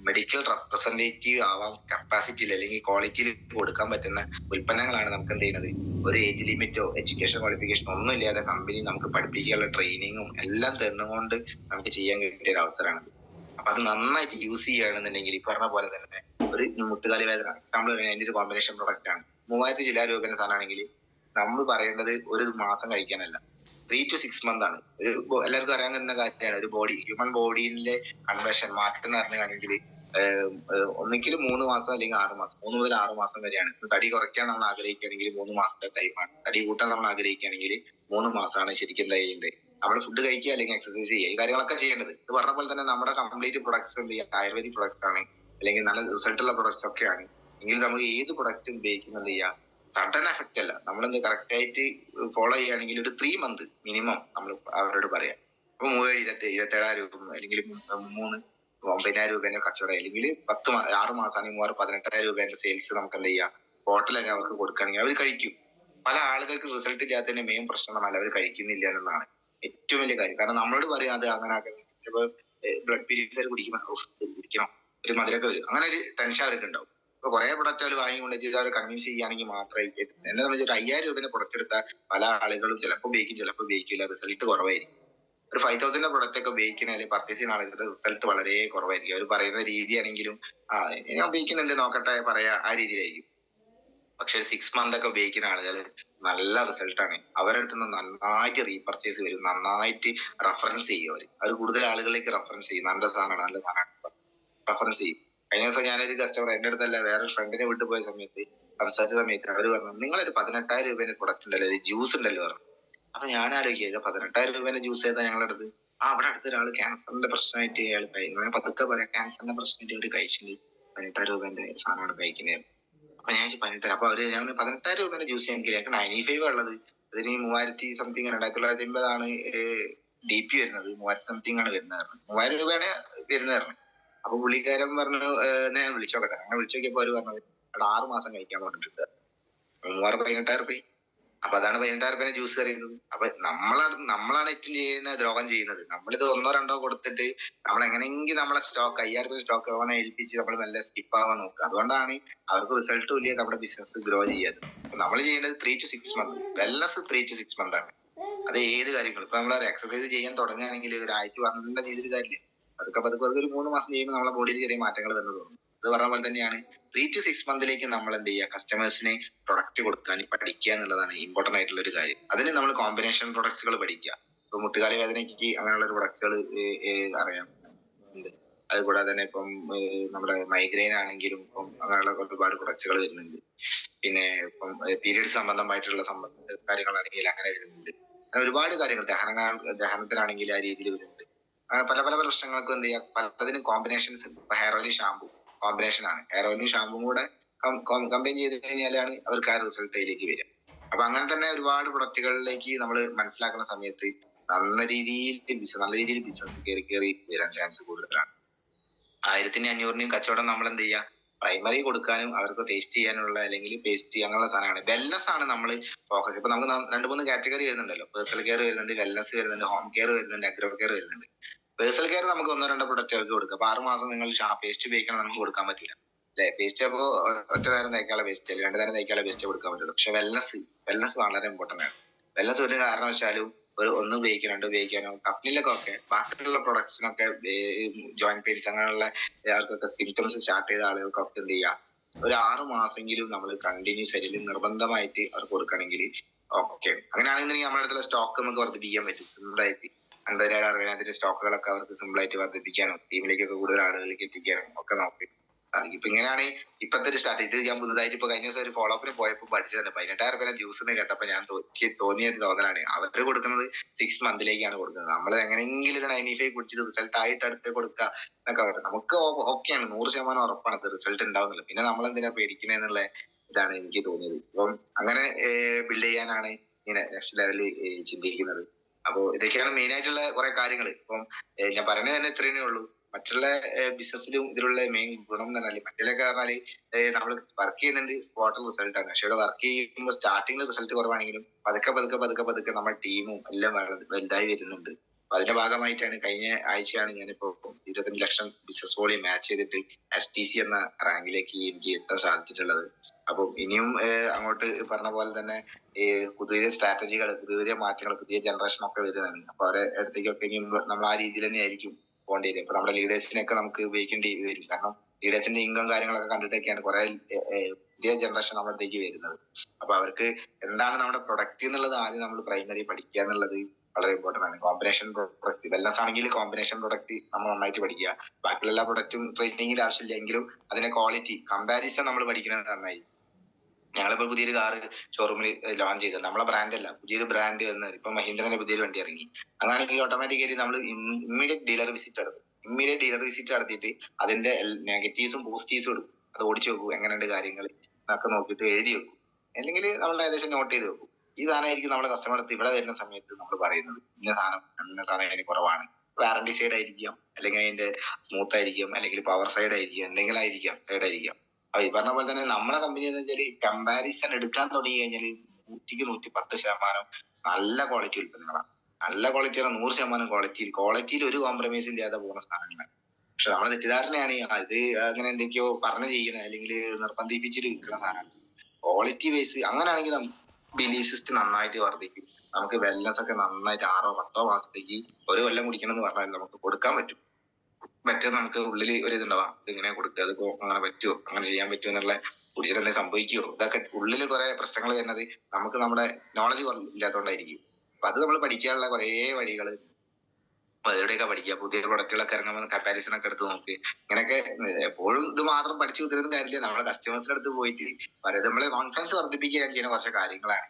മെഡിക്കൽ റെപ്രസെന്റേറ്റീവ് ആവാൻ കപ്പാസിറ്റിയിൽ അല്ലെങ്കിൽ ക്വാളിറ്റിയിൽ കൊടുക്കാൻ പറ്റുന്ന ഉൽപ്പന്നങ്ങളാണ് നമുക്ക് എന്ത് ചെയ്യുന്നത്. ഒരു ഏജ് ലിമിറ്റോ എഡ്യൂക്കേഷൻ ക്വാളിഫിക്കേഷനോ ഒന്നും ഇല്ലാതെ കമ്പനി നമുക്ക് പഠിപ്പിക്കാനുള്ള ട്രെയിനിങ്ങും എല്ലാം തന്നുകൊണ്ട് നമുക്ക് ചെയ്യാൻ കിട്ടിയ ഒരു അവസരമാണ്. അപ്പൊ അത് നന്നായിട്ട് യൂസ് ചെയ്യുകയാണെന്നുണ്ടെങ്കിൽ ഈ പറഞ്ഞ പോലെ തന്നെ ഒരു മുട്ടുകാലി വേദന എക്സാമ്പിൾ അതിന്റെ ഒരു കോമ്പിനേഷൻ പ്രൊഡക്റ്റ് ആണ്. 3000 ചില രൂപയുടെ സാധനമാണെങ്കിൽ നമ്മൾ പറയേണ്ടത് ഒരു മാസം കഴിക്കാനല്ല, 3 to 6 months ആണ്. എല്ലാവർക്കും അറിയാൻ കഴിയുന്ന കാര്യമാണ്. ഒരു ഹ്യൂമൻ ബോഡിയിലെ കൺവേർഷൻ മാറ്റം എന്ന് പറഞ്ഞാണെങ്കിൽ ഒന്നിക്കൽ 3 മാസം അല്ലെങ്കിൽ 6 മാസം, 3 മുതൽ 6 മാസം വരെയാണ്. തടി കുറയ്ക്കാൻ നമ്മൾ ആഗ്രഹിക്കുകയാണെങ്കിൽ 3 മാസത്തെ ടൈമാണ്, തടി കൂട്ടാൻ നമ്മൾ ആഗ്രഹിക്കുകയാണെങ്കിൽ 3 മാസമാണ് ശരിക്കും എന്താ ചെയ്യേണ്ടത്, നമ്മൾ ഫുഡ് കഴിക്കുക അല്ലെങ്കിൽ എക്സസൈസ് ചെയ്യുക, ഈ കാര്യങ്ങളൊക്കെ ചെയ്യേണ്ടത്. ഇത് പറഞ്ഞ പോലെ തന്നെ നമ്മുടെ കംപ്ലീറ്റ് പ്രൊഡക്ട്സ് എന്ത് ചെയ്യുക, ആയുർവേദിക് പ്രൊഡക്ട്സ് ആണ് അല്ലെങ്കിൽ നല്ല റിസൾട്ട് ഉള്ള പ്രൊഡക്ട്സ് ഒക്കെയാണ് എങ്കിൽ നമുക്ക് ഏത് പ്രൊഡക്റ്റ് ഉപയോഗിക്കുന്നത് ചെയ്യുക, സഡൻ എഫക്റ്റ് അല്ല, നമ്മളെന്ത് കറക്റ്റ് ആയിട്ട് ഫോളോ ചെയ്യുകയാണെങ്കിൽ ഒരു 3 months മിനിമം നമ്മൾ അവരോട് പറയാം. അപ്പൊ 27,000 രൂപ അല്ലെങ്കിൽ 9,000 രൂപേന്റെ കച്ചവടം, അല്ലെങ്കിൽ 6 മാസമാണെങ്കിൽ 18,000 രൂപേന്റെ സെയിൽസ് നമുക്ക് എന്ത് ചെയ്യാം, ഹോട്ടലൊക്കെ അവർക്ക് കൊടുക്കുകയാണെങ്കിൽ അവർ കഴിക്കും. പല ആളുകൾക്ക് റിസൾട്ട് ഇല്ലാത്തതിന്റെ മെയിൻ പ്രശ്നം പറഞ്ഞാൽ അവർ കഴിക്കുന്നില്ല എന്നതാണ് ഏറ്റവും വലിയ കാര്യം. കാരണം നമ്മളോട് പറയാം അത് അങ്ങനെ ചിലപ്പോൾ ബ്ലഡ് പ്യൂരിഫയർ കുടിക്കണം, ഒരു മധുരമൊക്കെ വരും, അങ്ങനെ ഒരു ടെൻഷൻ അവർക്ക് ഉണ്ടാവും. ഇപ്പൊ കുറെ പ്രൊഡക്റ്റ് അവർ വാങ്ങിക്കൊണ്ട് ചെയ്ത് അവർ കൺവിൻസ് ചെയ്യുകയാണെങ്കിൽ മാത്രമായിരിക്കും. എന്നെ സംബന്ധിച്ച് 5,000 രൂപയുടെ പ്രൊഡക്റ്റ് എടുത്താൽ പല ആളുകളും ചിലപ്പോൾ ഉപയോഗിക്കും ചിലപ്പോൾ ഉപയോഗിക്കില്ല, റിസൾട്ട് കുറവായിരിക്കും. ഒരു 5,000 പ്രൊഡക്റ്റ് ഒക്കെ ഉപയോഗിക്കുന്ന അല്ലെങ്കിൽ പർച്ചേസ് ചെയ്യുന്ന ആളുകളുടെ റിസൾട്ട് വളരെ കുറവായിരിക്കും. അവർ പറയുന്ന രീതിയാണെങ്കിലും ഞാൻ ഉപയോഗിക്കുന്നുണ്ട് നോക്കട്ടെ പറയാ, ആ രീതിയിലായിരിക്കും. പക്ഷെ 6 months ഒക്കെ ഉപയോഗിക്കുന്ന ആളുകൾ നല്ല റിസൾട്ടാണ്. അവരുടെ അടുത്ത് നിന്ന് നന്നായിട്ട് റീപർച്ചേസ് വരും, നന്നായിട്ട് റെഫറൻസ് ചെയ്യും. അവർ കൂടുതൽ ആളുകളിലേക്ക് റെഫറൻസ് ചെയ്യും, നല്ല സാധനമാണ് റെഫറൻസ് ചെയ്യും. കഴിഞ്ഞ ദിവസം ഞാനൊരു കസ്റ്റമർ എന്റെ അടുത്തല്ല വേറെ ഫ്രണ്ടിനെ വിട്ടു പോയ സമയത്ത് സംസാരിച്ച സമയത്ത് അവർ പറഞ്ഞു, നിങ്ങളൊരു 18,000 രൂപേന്റെ പ്രൊഡക്റ്റ് ഉണ്ടല്ലോ, ഒരു ജ്യൂസ് ഉണ്ടല്ലോ പറഞ്ഞു. അപ്പൊ ഞാൻ ആലോചിക്കുക, 18,000 രൂപേന്റെ ജ്യൂസ് ഏതാ ഞങ്ങളുടെ അടുത്ത്? അവിടെ അടുത്ത ഒരാൾ ക്യാൻസറിന്റെ പ്രശ്നമായിട്ട് അയാൾ കഴിക്കുന്നത്, പതുക്കെ പറയാം, ക്യാൻസറിന്റെ പ്രശ്നമായിട്ട് ഒരു കഴിച്ചിട്ട് 18,000 രൂപേന്റെ സാധനമാണ് കഴിക്കുന്നത്. അപ്പൊ ഞാൻ 18,000, അപ്പൊ അവര് ഞാൻ 18,000 രൂപേന്റെ ജ്യൂസ് എനിക്ക് 95 ഉള്ളത്, അതിന് 3000 സംതിങ് 2950 DP വരുന്നത്, 3000 സംതിങ് ആണ് വരുന്നത്, 3000 രൂപയാണ് വരുന്നത്. അപ്പൊ പുള്ളിക്കാരൻ പറഞ്ഞു, ഞാൻ വിളിച്ചോക്കട്ടെ. അങ്ങനെ വിളിച്ചു നോക്കിയപ്പോ അവര് പറഞ്ഞത് 6 മാസം കഴിക്കാൻ പറഞ്ഞിട്ടുണ്ട്, 18,000 രൂപ. അപ്പൊ അതാണ് 18,000 രൂപ ജ്യൂസ് അറിയുന്നത്. അപ്പൊ നമ്മളാണ് ഏറ്റവും ചെയ്യുന്ന ദ്രോഹം ചെയ്യുന്നത്. നമ്മളിത് 1-2 കൊടുത്തിട്ട് നമ്മൾ എങ്ങനെയെങ്കിലും നമ്മളെ സ്റ്റോക്ക് 5,000 രൂപ സ്റ്റോക്ക് അവനെ ഏൽപ്പിച്ച് നമ്മൾ നല്ല സ്കിപ്പ് ആവാൻ നോക്കുക. അതുകൊണ്ടാണ് അവർക്ക് റിസൾട്ടും ഇല്ല, നമ്മുടെ ബിസിനസ് ഗ്രോ ചെയ്യാതെ. നമ്മൾ ചെയ്യേണ്ടത് 3 to 6 months, wellness 3 to 6 months ആണ്. അത് ഏത് കാര്യങ്ങളും. ഇപ്പൊ നമ്മൾ എക്സസൈസ് ചെയ്യാൻ തുടങ്ങുകയാണെങ്കിൽ ഒരാഴ്ച പറഞ്ഞ രീതിയിൽ കാര്യമില്ല, പതുക്കെ ഒരു 3 മാസം ചെയ്യുമ്പോൾ നമ്മളെ ബോഡിയിൽ ചെറിയ മാറ്റങ്ങൾ വന്നു തോന്നും. അത് പറഞ്ഞ പോലെ തന്നെയാണ് 3 to 6 months നമ്മൾ എന്ത് ചെയ്യുക, കസ്റ്റമേഴ്സിന് പ്രൊഡക്റ്റ് കൊടുക്കാൻ പഠിക്കുക എന്നുള്ളതാണ് ഇമ്പോർട്ടന്റ് ആയിട്ടുള്ള ഒരു കാര്യം. അതിന് നമ്മൾ കോമ്പിനേഷൻ പ്രൊഡക്ട്സുകൾ പഠിക്കുക. ഇപ്പൊ മുട്ടുകാലി വേദനയ്ക്ക് അങ്ങനെയുള്ള പ്രൊഡക്ട്സുകൾ അറിയാം ഉണ്ട്. അതുകൂടാതെ തന്നെ ഇപ്പം നമ്മുടെ മൈഗ്രെയിൻ ആണെങ്കിലും ഇപ്പം അങ്ങനെയുള്ള ഒരുപാട് പ്രൊഡക്ട്സുകൾ വരുന്നുണ്ട്. പിന്നെ ഇപ്പം പീരിയഡ് സംബന്ധമായിട്ടുള്ള കാര്യങ്ങളാണെങ്കിൽ അങ്ങനെ വരുന്നുണ്ട്. അങ്ങനെ ഒരുപാട് കാര്യങ്ങൾ, ദഹനത്തിനാണെങ്കിൽ ആ രീതിയിൽ വരുന്നുണ്ട്. പല പല പ്രശ്നങ്ങൾക്കും എന്ത് ചെയ്യാം, പലതിനും കോമ്പിനേഷൻസ്. ഇപ്പൊ ഹെയർ ഓയിൽ ഷാമ്പു കോമ്പിനേഷൻ ആണ്. ഹെയർ ഓയിലും ഷാമ്പും കൂടെ കമ്പൈൻ ചെയ്ത് കഴിഞ്ഞാലാണ് അവർക്ക് ആ റിസൾട്ടിലേക്ക് വരിക. അപ്പൊ അങ്ങനെ തന്നെ ഒരുപാട് പ്രൊഡക്റ്റുകളിലേക്ക് നമ്മൾ മനസ്സിലാക്കുന്ന സമയത്ത് നല്ല രീതിയിൽ ബിസിനസ് കയറി വരാൻ ചാൻസ് കൂടുതലാണ്. 1500 കച്ചവടം നമ്മൾ എന്ത് ചെയ്യുക, പ്രൈമറി കൊടുക്കാനും അവർക്ക് ടേസ്റ്റ് ചെയ്യാനുള്ള അല്ലെങ്കിൽ പേസ്റ്റ് അങ്ങനെയുള്ള സാധനമാണ്. വെൽനസ് ആണ് നമ്മൾ ഫോക്കസ്. ഇപ്പൊ നമുക്ക് 2-3 കാറ്റഗറി വരുന്നുണ്ടല്ലോ. പേഴ്സണൽ കെയർ വരുന്നുണ്ട്, വെൽനസ് വരുന്നുണ്ട്, ഹോം കെയർ വരുന്നുണ്ട്, അഗ്രോ കെയർ വരുന്നുണ്ട്. പേഴ്സണൽ കെയർ നമുക്ക് 1-2 പ്രൊഡക്റ്റുകൾക്ക് കൊടുക്കാം. അപ്പൊ 6 മാസം നിങ്ങൾ പേസ്റ്റ് ഉപയോഗിക്കണം നമുക്ക് കൊടുക്കാൻ പറ്റില്ല അല്ലെ. പേസ്റ്റ് അപ്പോ ഒറ്റ നേരം തേക്കാനുള്ള പേസ്റ്റ് അല്ലെ, 2 നേരം തേക്കാനുള്ള പേസ്റ്റ് കൊടുക്കാൻ പറ്റുള്ളൂ. പക്ഷെ വെൽനസ് വളരെ ഇമ്പോർട്ടന്റ് ആണ്. വെൽനസ് ഒരു കാരണവശാലും ഒന്ന് ഉപയോഗിക്കാനോ 2 ഉപയോഗിക്കാനോ, കഫ്നിലൊക്കെ ബാക്കിയുള്ള പ്രൊഡക്ട്സിനൊക്കെ ജോയിന്റ് പെയിൻസ് അങ്ങനെയുള്ള ആൾക്കൊക്കെ സിംറ്റംസ് സ്റ്റാർട്ട് ചെയ്ത ആളുകൾക്കൊക്കെ എന്ത് ചെയ്യാം, ഒരു 6 മാസമെങ്കിലും നമ്മൾ കണ്ടിന്യൂസ് ആയിട്ട് നിർബന്ധമായിട്ട് അവർക്ക് കൊടുക്കണമെങ്കിൽ ഓക്കെ. അങ്ങനെയാണെന്നുണ്ടെങ്കിൽ നമ്മുടെ അടുത്തുള്ള സ്റ്റോക്ക് നമുക്ക് വർദ്ധിപ്പിക്കാൻ പറ്റും സിമ്പിളായിട്ട്. 50,000-60,000 സ്റ്റോക്കുകളൊക്കെ അവർക്ക് സിമ്പിളായിട്ട് വർദ്ധിപ്പിക്കാനും ടീമിലേക്കൊക്കെ കൂടുതൽ ആളുകളിലേക്ക് എത്തിക്കാനും ഒക്കെ നോക്കി സാധിക്കും. ഇപ്പൊ ഇങ്ങനെയാണ് ഇപ്പത്തെ ഒരു സ്റ്റാർട്ട്. ഇത് ഞാൻ പുതുതായിട്ട് ഇപ്പൊ കഴിഞ്ഞ ദിവസം ഒരു ഫോളോ അപ്പിന് പോയപ്പോൾ പഠിച്ചത് 18,000 രൂപ ജ്യൂസ് എന്ന് കേട്ടപ്പോ ഞാൻ തോന്നിയ ഒരു തോന്നലാണ്. അവര് കൊടുക്കുന്നത് 6 months കൊടുക്കുന്നത്. നമ്മൾ എങ്ങനെയെങ്കിലും ഒരു 95 കുടിച്ചിട്ട് റിസൾട്ട് ആയിട്ട് അടുത്ത് കൊടുക്കുക എന്നൊക്കെ പറയും. നമുക്ക് ഓക്കെയാണ്, 100% ഉറപ്പാണ് അത് റിസൾട്ട് ഉണ്ടാവുന്നില്ല. പിന്നെ നമ്മൾ എന്തിനാ പേടിക്കണെന്നുള്ള ഇതാണ് എനിക്ക് തോന്നിയത്. അപ്പം അങ്ങനെ ബിൽഡ് ചെയ്യാനാണ് ഇങ്ങനെ നെക്സ്റ്റ് ലെവലിൽ ചിന്തിക്കുന്നത്. അപ്പൊ ഇതൊക്കെയാണ് മെയിൻ ആയിട്ടുള്ള കുറെ കാര്യങ്ങൾ. ഇപ്പം ഞാൻ പറയുന്നത് തന്നെ ഇത്രയേ ഉള്ളൂ. മറ്റുള്ള ബിസിനസ്സിലും ഇതിലുള്ള മെയിൻ ഗുണം എന്ന് പറഞ്ഞാൽ, മറ്റിലൊക്കെ പറഞ്ഞാല് നമ്മൾ വർക്ക് ചെയ്യുന്നുണ്ട്, സ്പോട്ടിൽ റിസൾട്ട് ആണ്. പക്ഷെ ഇവിടെ വർക്ക് ചെയ്യുമ്പോൾ സ്റ്റാർട്ടിങ്ങിൽ റിസൾട്ട് കുറവാണെങ്കിലും പതുക്കെ നമ്മുടെ ടീമും എല്ലാം വലുതായി വരുന്നുണ്ട്. അപ്പൊ അതിന്റെ ഭാഗമായിട്ടാണ് കഴിഞ്ഞ ആഴ്ചയാണ് ഞാനിപ്പോ 25 ലക്ഷം ബിസിനസ് വോളിയം മാച്ച് ചെയ്തിട്ട് STC എന്ന റാങ്കിലേക്ക് എനിക്ക് എത്താൻ സാധിച്ചിട്ടുള്ളത്. അപ്പം ഇനിയും അങ്ങോട്ട് പറഞ്ഞ പോലെ തന്നെ പുതിയ സ്ട്രാറ്റജികൾ, പുതിയ മാറ്റങ്ങൾ, പുതിയ ജനറേഷൻ ഒക്കെ വരുന്നതാണ്. അപ്പൊ അവരെ അടുത്തേക്കൊക്കെ ഇനി നമ്മൾ ആ രീതിയിൽ തന്നെ ആയിരിക്കും പോകേണ്ടി വരും. ഇപ്പൊ നമ്മുടെ ലീഡേഴ്സിനൊക്കെ നമുക്ക് ഉപയോഗിക്കേണ്ടി വരും. കാരണം ലീഡേഴ്സിന്റെ ഇൻകം കാര്യങ്ങളൊക്കെ കണ്ടിട്ടൊക്കെയാണ് കുറെ പുതിയ ജനറേഷൻ നമ്മുടെ അടുത്തേക്ക് വരുന്നത്. അപ്പൊ അവർക്ക് എന്താണ് നമ്മുടെ പ്രൊഡക്റ്റ് എന്നുള്ളത് ആദ്യം നമ്മൾ പ്രൈമറി പഠിക്കുക എന്നുള്ളത് വളരെ ഇമ്പോർട്ടന്റ് ആണ്. കോമ്പിനേഷൻ പ്രൊഡക്റ്റ് വെൽനസ് ആണെങ്കിൽ കോമ്പിനേഷൻ പ്രൊഡക്റ്റ് നമ്മൾ നന്നായിട്ട് പഠിക്കുക. ബാക്കിയുള്ള എല്ലാ പ്രൊഡക്റ്റും ട്രെയിനിങ്ങിൽ ആവശ്യമില്ലെങ്കിലും അതിന്റെ ക്വാളിറ്റി കമ്പാരിസൺ നമ്മൾ പഠിക്കുന്നത് നന്നായി. ഞങ്ങളിപ്പോ പുതിയൊരു കാറ് ഷോറൂമിൽ ലോഞ്ച് ചെയ്തത്, നമ്മളെ ബ്രാൻഡ് അല്ല, പുതിയൊരു ബ്രാൻഡ് വന്ന് ഇപ്പൊ മഹീന്ദ്രന്റെ പുതിയൊരു വണ്ടി ഇറങ്ങി. അങ്ങനെയാണെങ്കിൽ ഓട്ടോമാറ്റിക്കലി നമ്മൾ ഇമ്മീഡിയറ്റ് ഡീലർ വിസിറ്റ് നടത്തിയിട്ട് അതിന്റെ നെഗറ്റീവ്സും പോസിറ്റീവ്സും എടുക്കും. അത് ഓടിച്ചു വെക്കും, എങ്ങനെയുണ്ട് കാര്യങ്ങൾ എന്നൊക്കെ നോക്കിയിട്ട് എഴുതി വെക്കും, അല്ലെങ്കിൽ നമ്മൾ ഏകദേശം നോട്ട് ചെയ്ത് വെക്കും. ഈ സാധനമായിരിക്കും നമ്മുടെ കസ്റ്റമർ അടുത്ത് ഇവിടെ വരുന്ന സമയത്ത് നമ്മൾ പറയുന്നത്, ഇന്ന സാധനം അതിന് കുറവാണ്. വാറണ്ടി സൈഡ് ആയിരിക്കാം, അല്ലെങ്കിൽ അതിന്റെ സ്മൂത്ത് ആയിരിക്കാം, അല്ലെങ്കിൽ പവർ സൈഡ് ആയിരിക്കാം, എന്തെങ്കിലും സൈഡ് ആയിരിക്കാം. അപ്പൊ ഈ പറഞ്ഞ പോലെ തന്നെ നമ്മുടെ കമ്പനി എന്ന് വെച്ചാൽ കമ്പാരിസൺ എടുക്കാൻ തുടങ്ങി കഴിഞ്ഞാൽ 100-110% നല്ല ക്വാളിറ്റി ഉൽപ്പന്നങ്ങളാണ്. നല്ല ക്വാളിറ്റിയാണ്, 100% ക്വാളിറ്റിയിൽ ഒരു കോംപ്രമൈസ് ഇല്ലാതെ പോകുന്ന സാധനങ്ങളാണ്. പക്ഷെ നമ്മളെ തെറ്റിദ്ധാരണയാണ് ഇത് അങ്ങനെ എന്തൊക്കെയോ പറഞ്ഞു ചെയ്യണ അല്ലെങ്കിൽ നിർബന്ധിപ്പിച്ചിട്ട് വിൽക്കുന്ന സാധനമാണ്. ക്വാളിറ്റി ബേസ് അങ്ങനെയാണെങ്കിൽ ബിലീഫ് സിസ്റ്റം നന്നായിട്ട് വർദ്ധിക്കും. നമുക്ക് വെൽനസ് ഒക്കെ നന്നായിട്ട് 6-10 മാസത്തേക്ക് 1 കൊല്ലം കുടിക്കണം എന്ന് പറഞ്ഞാൽ നമുക്ക് കൊടുക്കാൻ പറ്റും. മറ്റേ നമുക്ക് ഉള്ളിൽ ഒരു ഇതുണ്ടാവാം, ഇതിങ്ങനെ കൊടുക്കുക, അതിപ്പോ അങ്ങനെ പറ്റുമോ, അങ്ങനെ ചെയ്യാൻ പറ്റുമോ എന്നുള്ള, കുടിച്ചിട്ട് എന്തെങ്കിലും സംഭവിക്കുമോ, ഇതൊക്കെ ഉള്ളിൽ കുറെ പ്രശ്നങ്ങൾ വരുന്നത് നമുക്ക് നമ്മുടെ നോളജ് ഇല്ലാത്തതുകൊണ്ടായിരിക്കും. അപ്പൊ അത് നമ്മൾ പഠിക്കാനുള്ള കുറെ വഴികൾ എവിടെയൊക്കെ പഠിക്കുക, പുതിയ പ്രൊഡക്റ്റുകളൊക്കെ ഇറങ്ങുമ്പോൾ കമ്പാരിസൺ ഒക്കെ എടുത്ത് നോക്കി. ഇങ്ങനെയൊക്കെ എപ്പോഴും ഇത് മാത്രം പഠിച്ചു കുതിരുന്ന കാര്യമില്ല. നമ്മുടെ കസ്റ്റമേഴ്സിന്റെ അടുത്ത് പോയിട്ട് പറയുന്നത് നമ്മളെ കോൺഫിഡൻസ് വർദ്ധിപ്പിക്കാൻ ചെയ്യുന്ന കുറച്ച് കാര്യങ്ങളാണ്.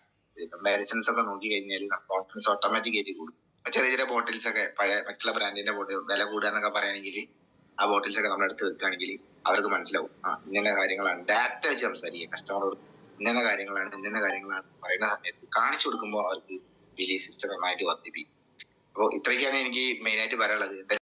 കമ്പാരിസൺസ് ഒക്കെ നോക്കി കഴിഞ്ഞാൽ കോൺഫിഡൻസ് ഓട്ടോമാറ്റിക് ആയിട്ട് കൂടും. ചെറിയ ചെറിയ ബോട്ടിൽസ് ഒക്കെ പഴയ മറ്റുള്ള ബ്രാൻഡിന്റെ ബോട്ടിൽ വില കൂടുക എന്നൊക്കെ പറയുകയാണെങ്കിൽ ആ ബോട്ടിൽസ് ഒക്കെ നമ്മുടെ അടുത്ത് വെക്കുകയാണെങ്കിൽ അവർക്ക് മനസ്സിലാവും ഇന്ന കാര്യങ്ങളാണ്. ഡാറ്റ വെച്ച് സംസാരിക്കുക കസ്റ്റമറോട്. ഇന്ന കാര്യങ്ങളാണ് പറയുന്ന സമയത്ത് കാണിച്ചു കൊടുക്കുമ്പോൾ അവർക്ക് ബിലീഫ് സിസ്റ്റം നന്നായിട്ട് വർദ്ധിപ്പിക്കും. അപ്പോൾ ഇത്രയൊക്കെയാണ് എനിക്ക് മെയിൻ ആയിട്ട് പറയാനുള്ളത്.